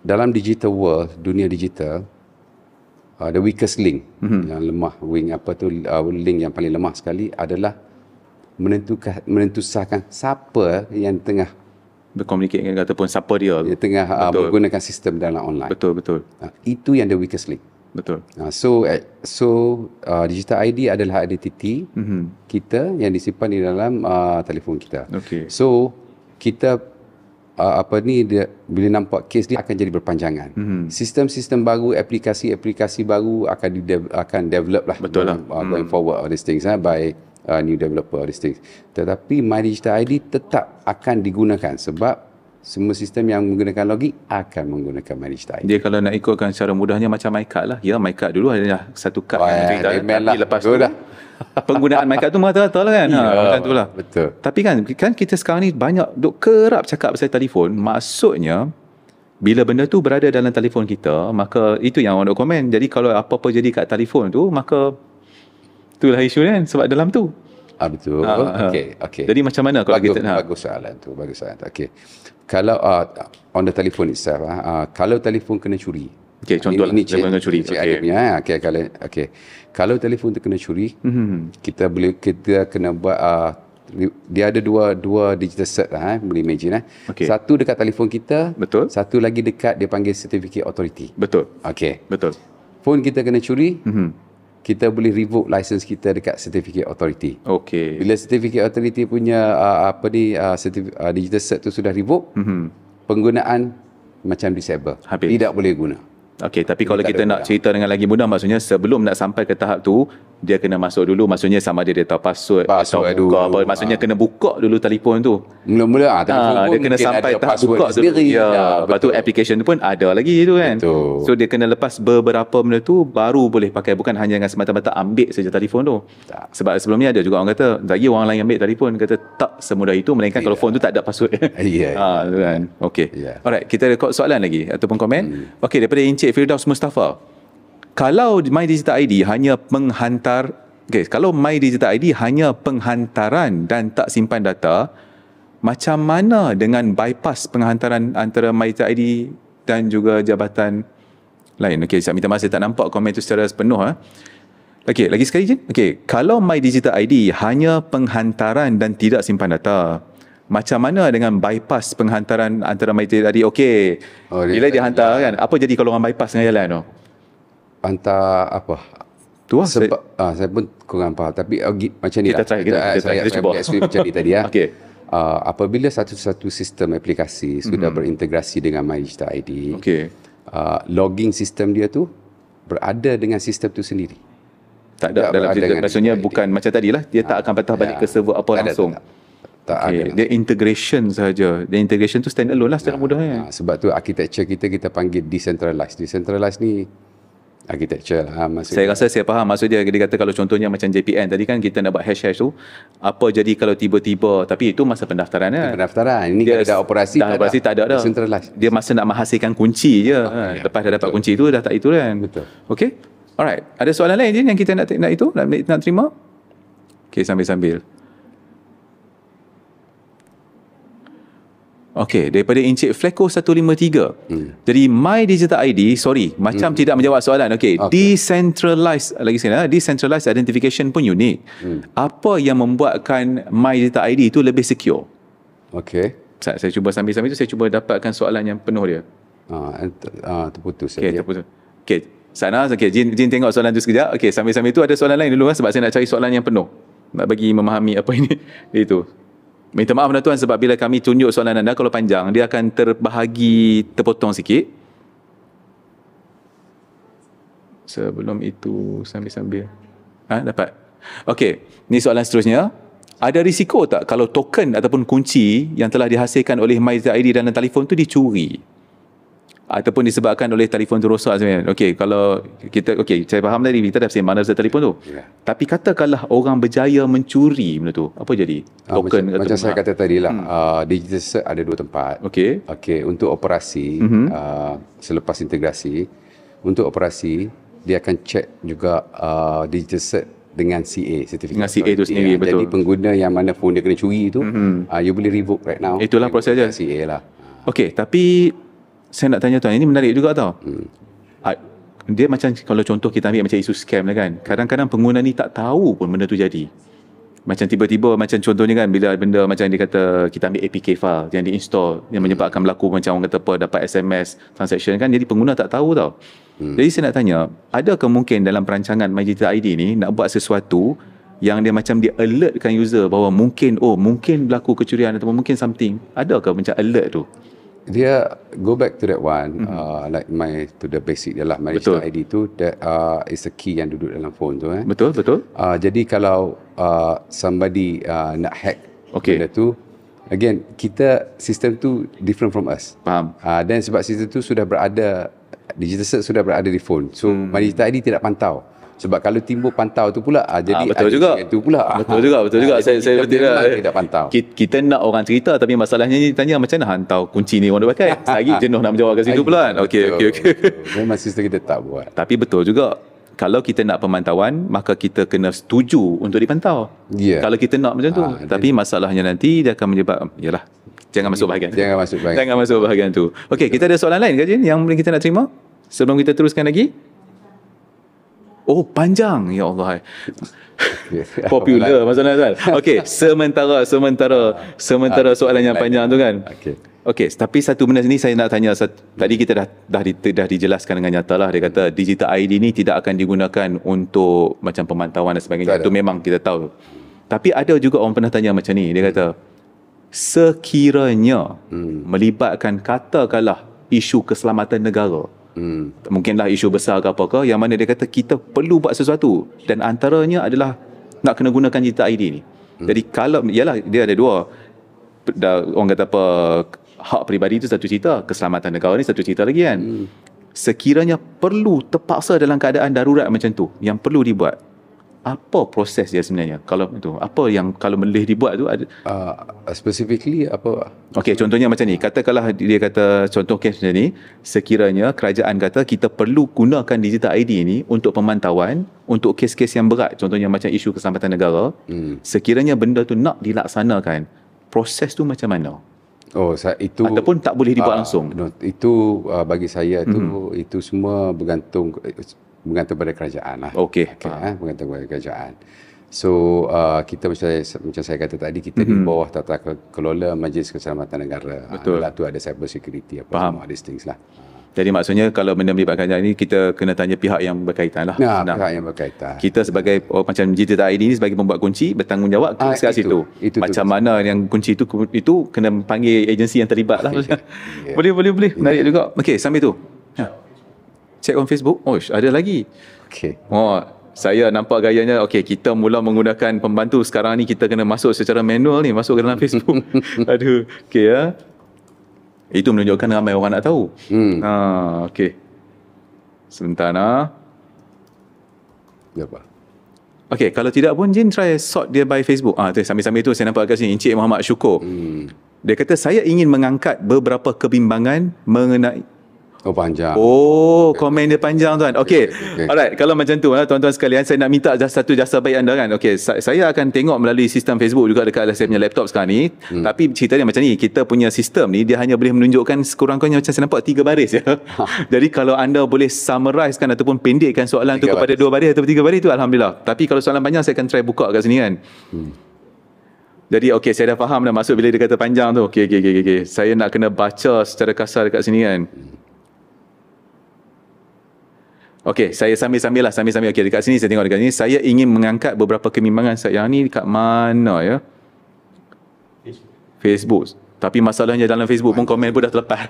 Dalam digital world, dunia digital, the weakest link, yang lemah, link yang paling lemah sekali adalah menentusahkan siapa yang tengah berkomunikasi ataupun siapa dia tengah menggunakan sistem dalam online. Betul. Itu yang the weakest link. Betul. So digital ID adalah identiti kita yang disimpan di dalam telefon kita. Okay. So kita bila nampak kes dia akan jadi berpanjangan. Sistem-sistem baru, aplikasi-aplikasi baru akan develop lah. Betul lah. Going forward all these things by new developer, all these things. Tetapi MyDigital ID tetap akan digunakan sebab semua sistem yang menggunakan login akan menggunakan MyDigital ID. Dia kalau nak ikutkan secara mudahnya macam MyCard lah. Ya, MyCard dulu hanya satu kad yang tapi lepas tu penggunaan MyCard tu merata-rata lah kan. Macam tu lah. Betul. Tapi kan kita sekarang ni banyak kerap cakap pasal telefon. Maksudnya bila benda tu berada dalam telefon kita, maka itu yang orang nak komen. Jadi kalau apa-apa jadi kat telefon tu, maka itulah isu kan, sebab dalam tu. Betul. Okay. Jadi macam mana kalau kita bagus soalan tu. Okey. Kalau on the telephone itself, kalau telefon kena curi. Okey, contoh lah telefon kena curi. Kalau telefon tu kena curi, kita kena buat dia ada dua digital cert lah, boleh imagine Satu dekat telefon kita, betul. Satu lagi dekat dia panggil certificate authority. Betul. Okey. Betul. Phone kita kena curi, kita boleh revoke license kita dekat certificate authority. Okey. Bila certificate authority punya digital cert tu sudah revoke, penggunaan macam disable. Habis. Tidak boleh guna. Okey, tapi kalau kita nak cerita dengan lagi mudah, maksudnya sebelum nak sampai ke tahap tu, dia kena masuk dulu, maksudnya sama dia tahu password atau buka apa, maksudnya kena buka dulu telefon tu. Mula-mula telefon pun dia kena sampai tahap buka sendiri. Lepas tu application tu pun ada lagi tu kan. Betul. So dia kena lepas beberapa benda tu baru boleh pakai, bukan hanya dengan semata-mata ambil saja telefon tu. Sebab sebelum ni ada juga orang kata lagi orang lain ambil telefon, kata tak semudah itu, melainkan kalau phone tu tak ada password. Tu kan. Okey. Alright, kita ada soalan lagi ataupun komen. Okey, daripada Encik Firdaus Mustafa. Kalau MyDigital ID hanya kalau MyDigital ID hanya penghantaran dan tak simpan data, macam mana dengan bypass penghantaran antara MyDigital ID dan juga jabatan lain? Okey, saya minta maaf saya tak nampak komen itu secara penuh. Okey, lagi sekali je. Okey, kalau MyDigital ID hanya penghantaran dan tidak simpan data, macam mana dengan bypass penghantaran antara MyDigital ID? Okey, bila dia hantar kan, apa jadi kalau orang bypass tengah jalan tu? Hantar apa? Tu lah. Sebab saya pun kurang faham. Tapi macam ni kita lah. Saya cuba. explain macam ni tadi. Okey. Apabila satu sistem aplikasi sudah berintegrasi dengan MyDigital ID, logging sistem dia tu berada dengan sistem tu sendiri. Tak ada dalam sistem, maksudnya bukan macam tadilah, dia tak akan patah balik ke server apa langsung. Tak ada. Dia integration saja. Dia integration tu stand alone lah secara mudahnya. Sebab tu architecture kita panggil decentralized. Decentralized ni architecture lah maksudnya. Saya rasa saya faham maksud dia. Dia kata kalau contohnya macam JPN tadi kan kita nak buat hash tu, apa jadi kalau tiba-tiba, tapi itu masa pendaftaran kan. Pendaftaran. Ini Dia kalau dah operasi tak ada dah. Decentralized. Dia masa nak menghasilkan kunci je. Lepas dah dapat kunci tu dah tak itu kan. Betul. Okay. Alright. Ada soalan lain je yang kita nak itu nak terima? Okay, sambil-sambil. Okey, daripada Encik Fleco 153. Jadi My Digital ID, macam tidak menjawab soalan. Okey, decentralized lagi sekali, decentralized identification pun unik. Apa yang membuatkan My Digital ID itu lebih secure? Okey. Saya cuba sambil-sambil tu saya cuba dapatkan soalan yang penuh dia. Terputus. Okey, terputus. Okey, sana Jin tengok soalan tu sekejap. Okey, sambil-sambil tu ada soalan lain dulu sebab saya nak cari soalan yang penuh. Nak bagi memahami apa ini itu. Minta maaf tuan sebab bila kami tunjuk soalan anda kalau panjang dia akan terbahagi terpotong sikit. Sebelum itu sambil-sambil. Dapat. Okey, ni soalan seterusnya. Ada risiko tak kalau token ataupun kunci yang telah dihasilkan oleh MyZid dalam telefon tu dicuri? Ataupun disebabkan oleh telefon tu rosak sebenarnya. Okey, kalau kita saya faham tadi kita dah mana telefon tu. Tapi katakanlah orang berjaya mencuri benda tu, apa jadi? Token macam saya kata tadi lah, digital cert ada 2 tempat. Okey, untuk operasi selepas integrasi, untuk operasi dia akan check juga digital cert dengan CA, certificate. Dengan CA tu sendiri, betul. Jadi pengguna yang mana phone dia kena curi tu, you boleh revoke right now. Itulah proses dia. CA lah. Okey, tapi saya nak tanya tuan, ini menarik juga tau. Dia macam kalau contoh kita ambil macam isu scam lah kan. Kadang-kadang pengguna ni tak tahu pun benda tu jadi. Macam tiba-tiba macam contohnya kan bila benda macam dia kata kita ambil APK file yang di-install yang menyebabkan berlaku macam orang kata apa dapat SMS transaction kan, jadi pengguna tak tahu tau. Jadi saya nak tanya, adakah mungkin dalam perancangan My Digital ID ni nak buat sesuatu yang dia macam dia alertkan user bahawa mungkin berlaku kecurian atau mungkin something. Adakah macam alert tu? Dia go back to that one, like to the basic dia lah, My Digital ID tu, that is the key yang duduk dalam phone tu. Betul. Jadi kalau somebody nak hack benda tu, again, sistem tu different from us. Faham. Dan sebab sistem tu sudah berada, digital cert sudah berada di phone. So, My Digital ID tidak pantau. Sebab kalau timbul pantau tu pula, jadi betul juga. Itu pula. Betul juga. Saya tidak pantau. Kita nak orang cerita tapi masalahnya ni tanya macam mana hantar kunci ni orang nak pakai. Lagi jenuh nak menjawab kat situ pula. Okey. Memang sistem kita tak buat. Tapi betul juga. Kalau kita nak pemantauan, maka kita kena setuju untuk dipantau. Kalau kita nak macam tu. Tapi masalahnya nanti dia akan menyebab jangan masuk bahagian tu. Jangan masuk bahagian tu. Okey, kita ada soalan lain ke Jin yang kita nak terima? Sebelum kita teruskan lagi. Oh, panjang. Ya Allah. Popular masalah kan. Okey, sementara soalan yang panjang tu kan. Okey, tapi satu benda ni saya nak tanya. Tadi kita dah dijelaskan dengan nyata lah. Dia kata digital ID ni tidak akan digunakan untuk macam pemantauan dan sebagainya. Itu memang kita tahu. Tapi ada juga orang pernah tanya macam ni. Dia kata sekiranya melibatkan katakanlah isu keselamatan negara. Mungkinlah isu besar ke apakah yang mana dia kata kita perlu buat sesuatu dan antaranya adalah nak kena gunakan digital ID ni. Jadi kalau dia ada 2, orang kata apa, hak peribadi tu satu cerita, keselamatan negara ni satu cerita lagi kan. Sekiranya perlu terpaksa dalam keadaan darurat macam tu yang perlu dibuat, apa proses dia sebenarnya? Kalau itu apa yang kalau boleh dibuat tu ada specifically apa? Okey, contohnya macam ni. Katakanlah dia kata contoh kes macam ni, sekiranya kerajaan kata kita perlu gunakan digital ID ni untuk pemantauan untuk kes-kes yang berat, contohnya macam isu keselamatan negara. Sekiranya benda tu nak dilaksanakan, proses tu macam mana? Itu ataupun tak boleh dibuat langsung. Itu bagi saya tu itu semua bergantung pada kerajaan lah. Bergantung pada kerajaan. So kita macam saya kata tadi, kita di bawah tata kelola Majlis Keselamatan Negara. Betul. Tu ada cyber security semua these things lah. Jadi maksudnya kalau benda melibatkan kerajaan ni, kita kena tanya pihak yang berkaitan lah. Pihak yang berkaitan. Kita sebagai macam digital ID ni sebagai pembuat kunci bertanggungjawab kat situ. Macam mana yang kunci itu kena panggil agensi yang terlibat lah. Boleh. Menarik juga. Okey, sambil tu. Check on Facebook. Ada lagi. Saya nampak gayanya, okey, kita mula menggunakan pembantu, sekarang ni kita kena masuk secara manual ni, masuk ke dalam Facebook. Aduh, okey ya. Itu menunjukkan ramai orang nak tahu. Okey. Sebentar nak. Apa? Okey, kalau tidak pun Jin try sort dia by Facebook. Tu sambil-sambil tu saya nampak kat sini Encik Muhammad Syukur. Dia kata saya ingin mengangkat beberapa kebimbangan mengenai Oh, panjang. Oh, komen dia panjang tuan. Okey. Okay. Alright, kalau macam tu tuan-tuan sekalian, saya nak minta satu jasa baik anda kan. Okey, saya akan tengok melalui sistem Facebook juga dekat saya punya laptop sekarang ni. Tapi cerita dia macam ni, kita punya sistem ni dia hanya boleh menunjukkan sekurang-kurangnya macam saya nampak 3 baris ya. Jadi kalau anda boleh summarizekan ataupun pendekkan soalan tu kepada 2 baris atau 3 baris tu alhamdulillah. Tapi kalau soalan panjang saya akan try buka kat sini kan. Jadi okey, saya dah faham dah maksud bila dia kata panjang tu. Okey. Saya nak kena baca secara kasar dekat sini kan. Okey, saya sambil-sambil. Okey, dekat sini saya tengok dekat sini. Saya ingin mengangkat beberapa kebimbangan saya. Yang ni dekat mana ya? Facebook. Tapi masalahnya dalam Facebook pun komen pun dah terlepas.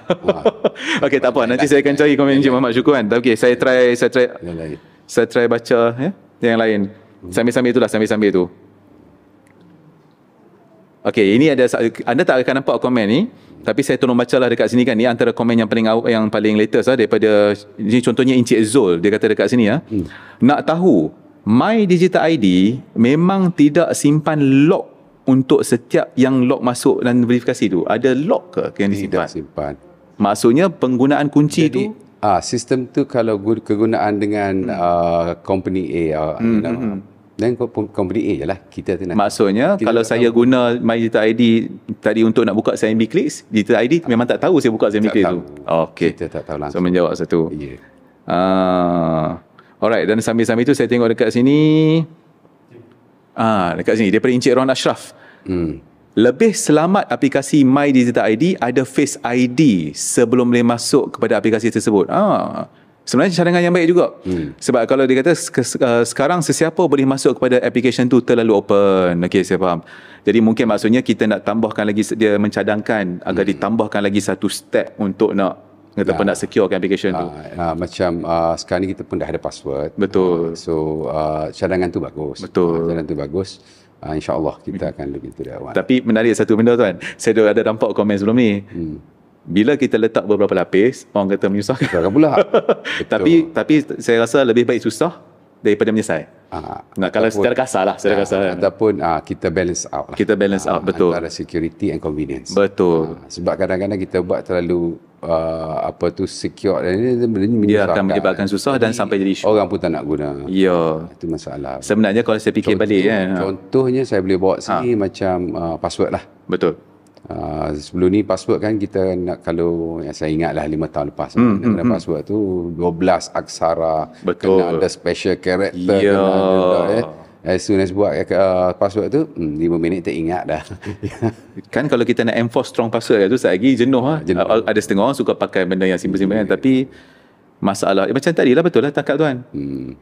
Okey, tak apa. Nanti saya akan cari komen Encik Muhammad Syukur kan. Okey, saya try baca ya, yang lain. Sambil-sambil tu. Okey, ini ada, anda tak akan nampak komen ni, tapi saya tolong bacalah dekat sini kan. Ni antara komen yang paling latest daripada ni, contohnya Encik Zul, dia kata dekat sini nak tahu My Digital ID memang tidak simpan log untuk setiap yang log masuk dan verifikasi tu. Ada log ke yang disimpan? Tidak simpan. Maksudnya penggunaan kunci tu sistem tu kalau kegunaan dengan company A dan company A je lah. Kita tu nak. Maksudnya kalau saya guna My Digital ID tadi untuk nak buka CIMB Clicks, Digital ID memang tak tahu saya buka CIMB Clicks tu. Okey. Kita tak tahu langsung. So menjawab satu. Ya. Alright, dan sambil-sambil tu saya tengok dekat sini. Dekat sini daripada Encik Ron Ashraf. Lebih selamat aplikasi My Digital ID ada Face ID sebelum boleh masuk kepada aplikasi tersebut. Sebenarnya cadangan yang baik juga. Sebab kalau dia kata sekarang sesiapa boleh masuk kepada application tu terlalu open. Okey, saya faham. Jadi mungkin maksudnya kita nak tambahkan lagi, dia mencadangkan agar ditambahkan lagi satu step untuk nak nak securekan application tu. Macam sekarang ni kita pun dah ada password. Betul. Cadangan tu bagus. Betul. Cadangan tu bagus. InsyaAllah kita akan lebih tu dah. Tapi menarik satu benda tuan. Saya dah ada nampak komen sebelum ni. Bila kita letak beberapa lapis, orang kata menyusahkan. Betul pula. Tapi saya rasa lebih baik susah daripada menyesal. Kalau secara kasar lah. Ataupun kita balance out lah. Kita balance out, betul. Antara security and convenience. Betul. Sebab kadang-kadang kita buat terlalu secure dan ini dia akan menyebabkan susah dan sampai jadi isu. Orang pun tak nak guna. Ya. Itu masalah. Sebenarnya kalau saya fikir balik kan. Contohnya saya boleh bawa sini macam password lah. Betul. Sebelum ni password kan kita nak, kalau yang saya ingat lah 5 tahun lepas kena password tu 12 aksara. Betul. Kena ada special character. Kena ada, as soon as buat password tu 5 minit tak ingat dah. Kan kalau kita nak enforce strong password tu lagi jenuh. Ada setengah orang suka pakai benda yang simple-simple kan. Tapi masalah macam tadi lah, betul lah tangkap tuan.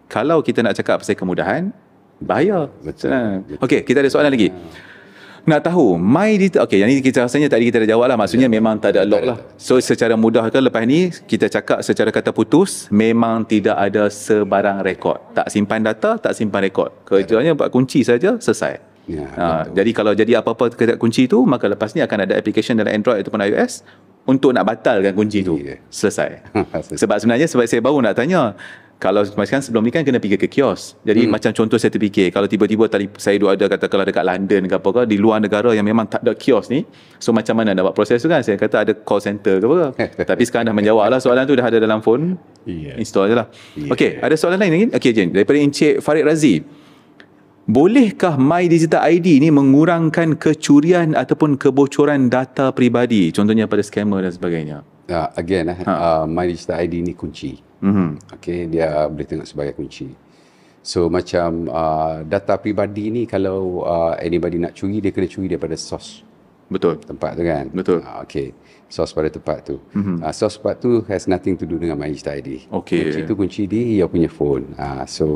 Kalau kita nak cakap pasal kemudahan, bahaya. Betul. Okey, kita ada soalan lagi. Nak tahu My Digital, okey, yang ni kita rasanya tadi kita dah jawab lah. Maksudnya memang tak ada lock lah. So secara mudah ke lepas ni kita cakap secara kata putus, memang tidak ada sebarang rekod. Tak simpan data, tak simpan rekod. Kerjanya buat kunci saja, selesai. Jadi kalau jadi apa-apa dekat kunci tu, maka lepas ni akan ada application dalam Android ataupun iOS untuk nak batalkan kunci tu. Selesai. Sebab sebenarnya sebab saya baru nak tanya, kalau macam sebelum ni kan kena pergi ke kios. Jadi macam contoh saya terfikir, kalau tiba-tiba tadi saya ada katakanlah dekat London ke apa ke, di luar negara yang memang tak ada kios ni, so macam mana nak buat proses tu kan? Saya kata ada call center ke apa. Tapi sekarang dah menjawab lah soalan tu, dah ada dalam phone. Install je lah. Okey, ada soalan lain lagi? Okey Jen, daripada Encik Farid Razi. Bolehkah My Digital ID ni mengurangkan kecurian ataupun kebocoran data peribadi, contohnya pada scammer dan sebagainya? Again My Digital ID ni kunci. Okay, dia boleh tengok sebagai kunci. So macam data peribadi ni kalau anybody nak curi, dia kena curi daripada source. Betul. Tempat tu kan. Betul. Okay. sos pada tempat tu. Sos tempat tu has nothing to do dengan MyDigital ID. Okey. Kunci tu kunci dia punya phone. So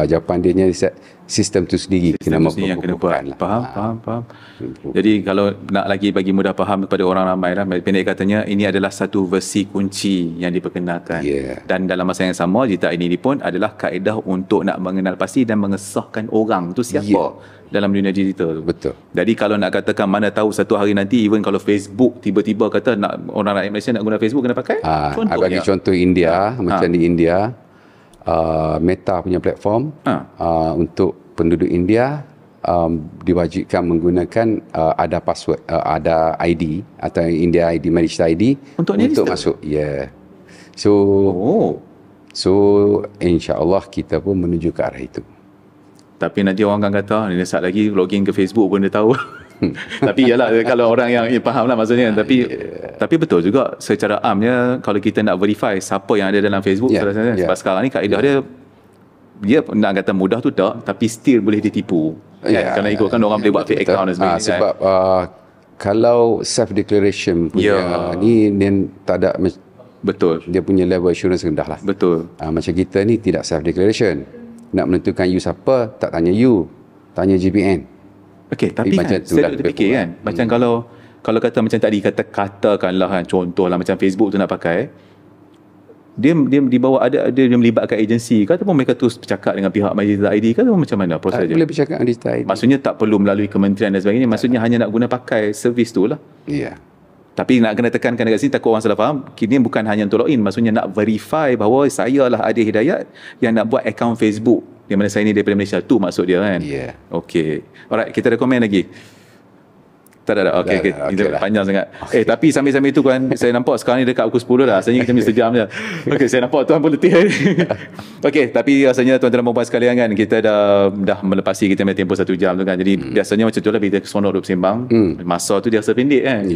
jawapan dia set sistem tu sendiri kena yang kena buat. lah. Faham. Jadi kalau nak lagi bagi mudah faham kepada orang ramai lah, pendek katanya ini adalah satu versi kunci yang diperkenalkan. Dan dalam masa yang sama Digital ID ini pun adalah kaedah untuk nak mengenal pasti dan mengesahkan orang tu siapa dalam dunia digital tu. Betul. Jadi kalau nak katakan mana tahu satu hari nanti even kalau Facebook tiba-tiba kata nak orang rakyat Malaysia nak guna Facebook kena pakai. Bagi contoh India, macam di India, Meta punya platform untuk penduduk India diwajibkan menggunakan ada password, ada ID atau India ID, MyDigital ID untuk masuk. So insya-Allah kita pun menuju ke arah itu. Tapi nanti orang akan kata ni saat lagi login ke Facebook pun dia tahu. Tapi yalah kalau orang yang faham lah maksudnya. Tapi betul juga secara amnya kalau kita nak verify siapa yang ada dalam Facebook sebab sekarang ni kaedah dia nak kata mudah tu tak, tapi still boleh ditipu. Kerana ikutkan orang boleh buat fake account dan sebagainya. Sebab kalau self declaration punya ni tak ada, betul, dia punya level assurance rendah lah. Betul. Macam kita ni tidak self declaration. Nak menentukan you siapa, tak tanya you, tanya GPN. Okey, tapi kan saya duk terfikir kan, macam kalau kata macam tadi katakanlah kan, contohlah macam Facebook tu nak pakai, dia di bawah ada dia melibatkan agensi ke ataupun mereka terus bercakap dengan pihak MyDigital ID ke, macam mana proses dia? Boleh bercakap dengan Digital ID. Maksudnya tak perlu melalui kementerian dan sebagainya, maksudnya hanya nak guna pakai servis tu lah. Tapi nak kena tekankan dekat sini, takut orang salah faham, kini bukan hanya untuk login, maksudnya nak verify bahawa saya lah Adi Hidayat yang nak buat akaun Facebook di mana saya ni daripada Malaysia, tu maksud dia kan. Okey, alright, kita ada komen lagi? Tak ada. Okey. Panjang sangat. Tapi sambil-sambil itu kan saya nampak sekarang ni dekat pukul 10 dah. Rasanya kita mesti sejam je. Okey, saya nampak tuan pun letih. Okey, tapi rasanya tuan-tuan dan puan-puan sekalian kan, kita dah melepasi kita punya tempoh 1 jam tu kan. Jadi biasanya macam tu lah bila seronok duduk sembang. Masa tu dia rasa pendek kan.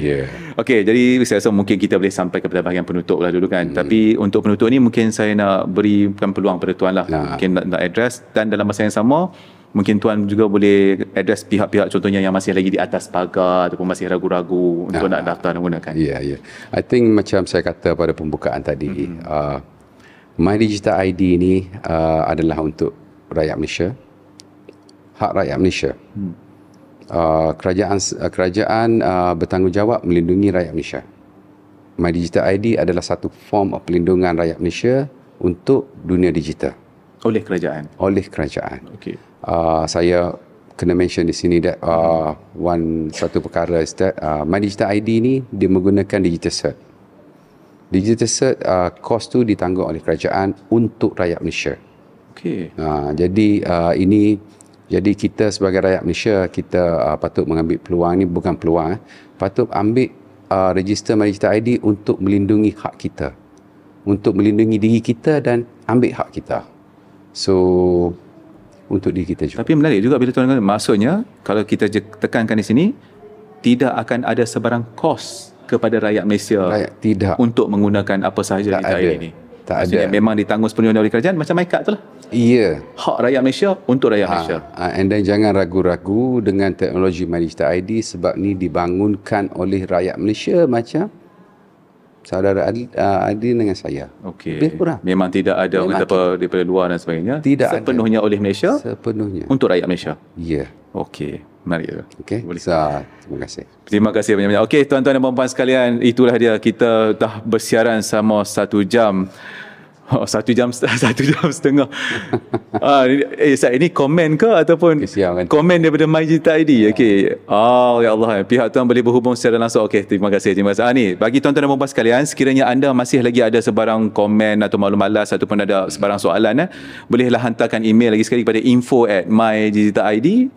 Okey, jadi saya rasa mungkin kita boleh sampai kepada bahagian penutup lah dulu kan. Tapi untuk penutup ni mungkin saya nak berikan peluang pada tuan lah. Mungkin nak address, dan dalam masa yang sama mungkin tuan juga boleh address pihak-pihak contohnya yang masih lagi di atas pagar ataupun masih ragu-ragu untuk nak daftar dan gunakan. I think macam saya kata pada pembukaan tadi, MyDigital ID ni adalah untuk rakyat Malaysia, hak rakyat Malaysia. Kerajaan bertanggungjawab melindungi rakyat Malaysia. MyDigital ID adalah satu form of pelindungan rakyat Malaysia untuk dunia digital. Oleh kerajaan. Okey. Saya kena mention di sini that satu perkara is that MyDigital ID ni dia menggunakan digital cert. Digital cert cost tu ditanggung oleh kerajaan untuk rakyat Malaysia. Okey. Jadi kita sebagai rakyat Malaysia, kita patut mengambil peluang ni, bukan peluang, patut ambil register MyDigital ID untuk melindungi hak kita, untuk melindungi diri kita dan ambil hak kita. So untuk diri kita juga. Tapi menarik juga bila tuan kata, maksudnya kalau kita tekankan di sini, tidak akan ada sebarang kos kepada rakyat Malaysia tidak untuk menggunakan apa sahaja di ID ini. Maksudnya memang ditanggung sepenuhnya oleh kerajaan macam MyCard tu lah. Hak rakyat Malaysia untuk rakyat Malaysia. And then jangan ragu-ragu dengan teknologi MyDigital ID, sebab ni dibangunkan oleh rakyat Malaysia macam saudara Adi dengan saya. Okey. Memang tidak ada orang kata apa daripada luar dan sebagainya. Tidak sepenuhnya oleh Malaysia. Sepenuhnya untuk rakyat Malaysia. Okey. Menarik. Okey. Terima kasih. Terima kasih banyak-banyak. Okey, tuan-tuan dan puan-puan sekalian, itulah dia, kita dah bersiaran sama 1 jam. 1 jam setengah. Ini komen ke ataupun komen daripada MyDigital ID? Okey. Ya Allah, pihak tuan boleh berhubung secara langsung. Okey, terima kasih. Ni bagi tuan-tuan dan puan-puan sekalian, sekiranya anda masih lagi ada sebarang komen atau maklum malas ataupun ada sebarang soalan, bolehlah hantarkan email lagi sekali kepada info@mydigitalid.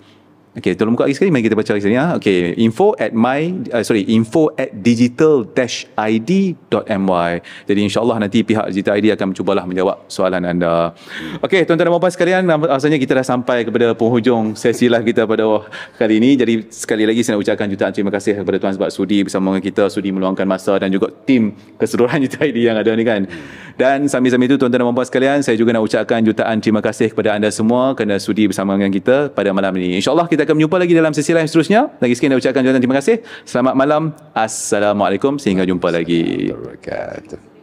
Okey, tolong buka lagi sekali, mari kita baca lagi sekali. Okey, info@digital-id.my. Jadi insya-Allah nanti pihak Digital ID akan mencubalah menjawab soalan anda. Okey, tuan-tuan dan puan-puan sekalian, rasanya kita dah sampai kepada penghujung sesi live kita pada kali ini. Jadi sekali lagi saya nak ucapkan jutaan terima kasih kepada tuan sebab sudi bersama dengan kita, sudi meluangkan masa, dan juga tim keseluruhan UTID yang ada ni kan. Dan sambil-sambil itu tuan-tuan dan puan-puan sekalian, saya juga nak ucapkan jutaan terima kasih kepada anda semua kerana sudi bersama dengan kita pada malam ini. InsyaAllah kita akan berjumpa lagi dalam sesi live seterusnya. Lagi sekali nak ucapkan jutaan terima kasih. Selamat malam. Assalamualaikum. Sehingga jumpa lagi. Wabarakatuh.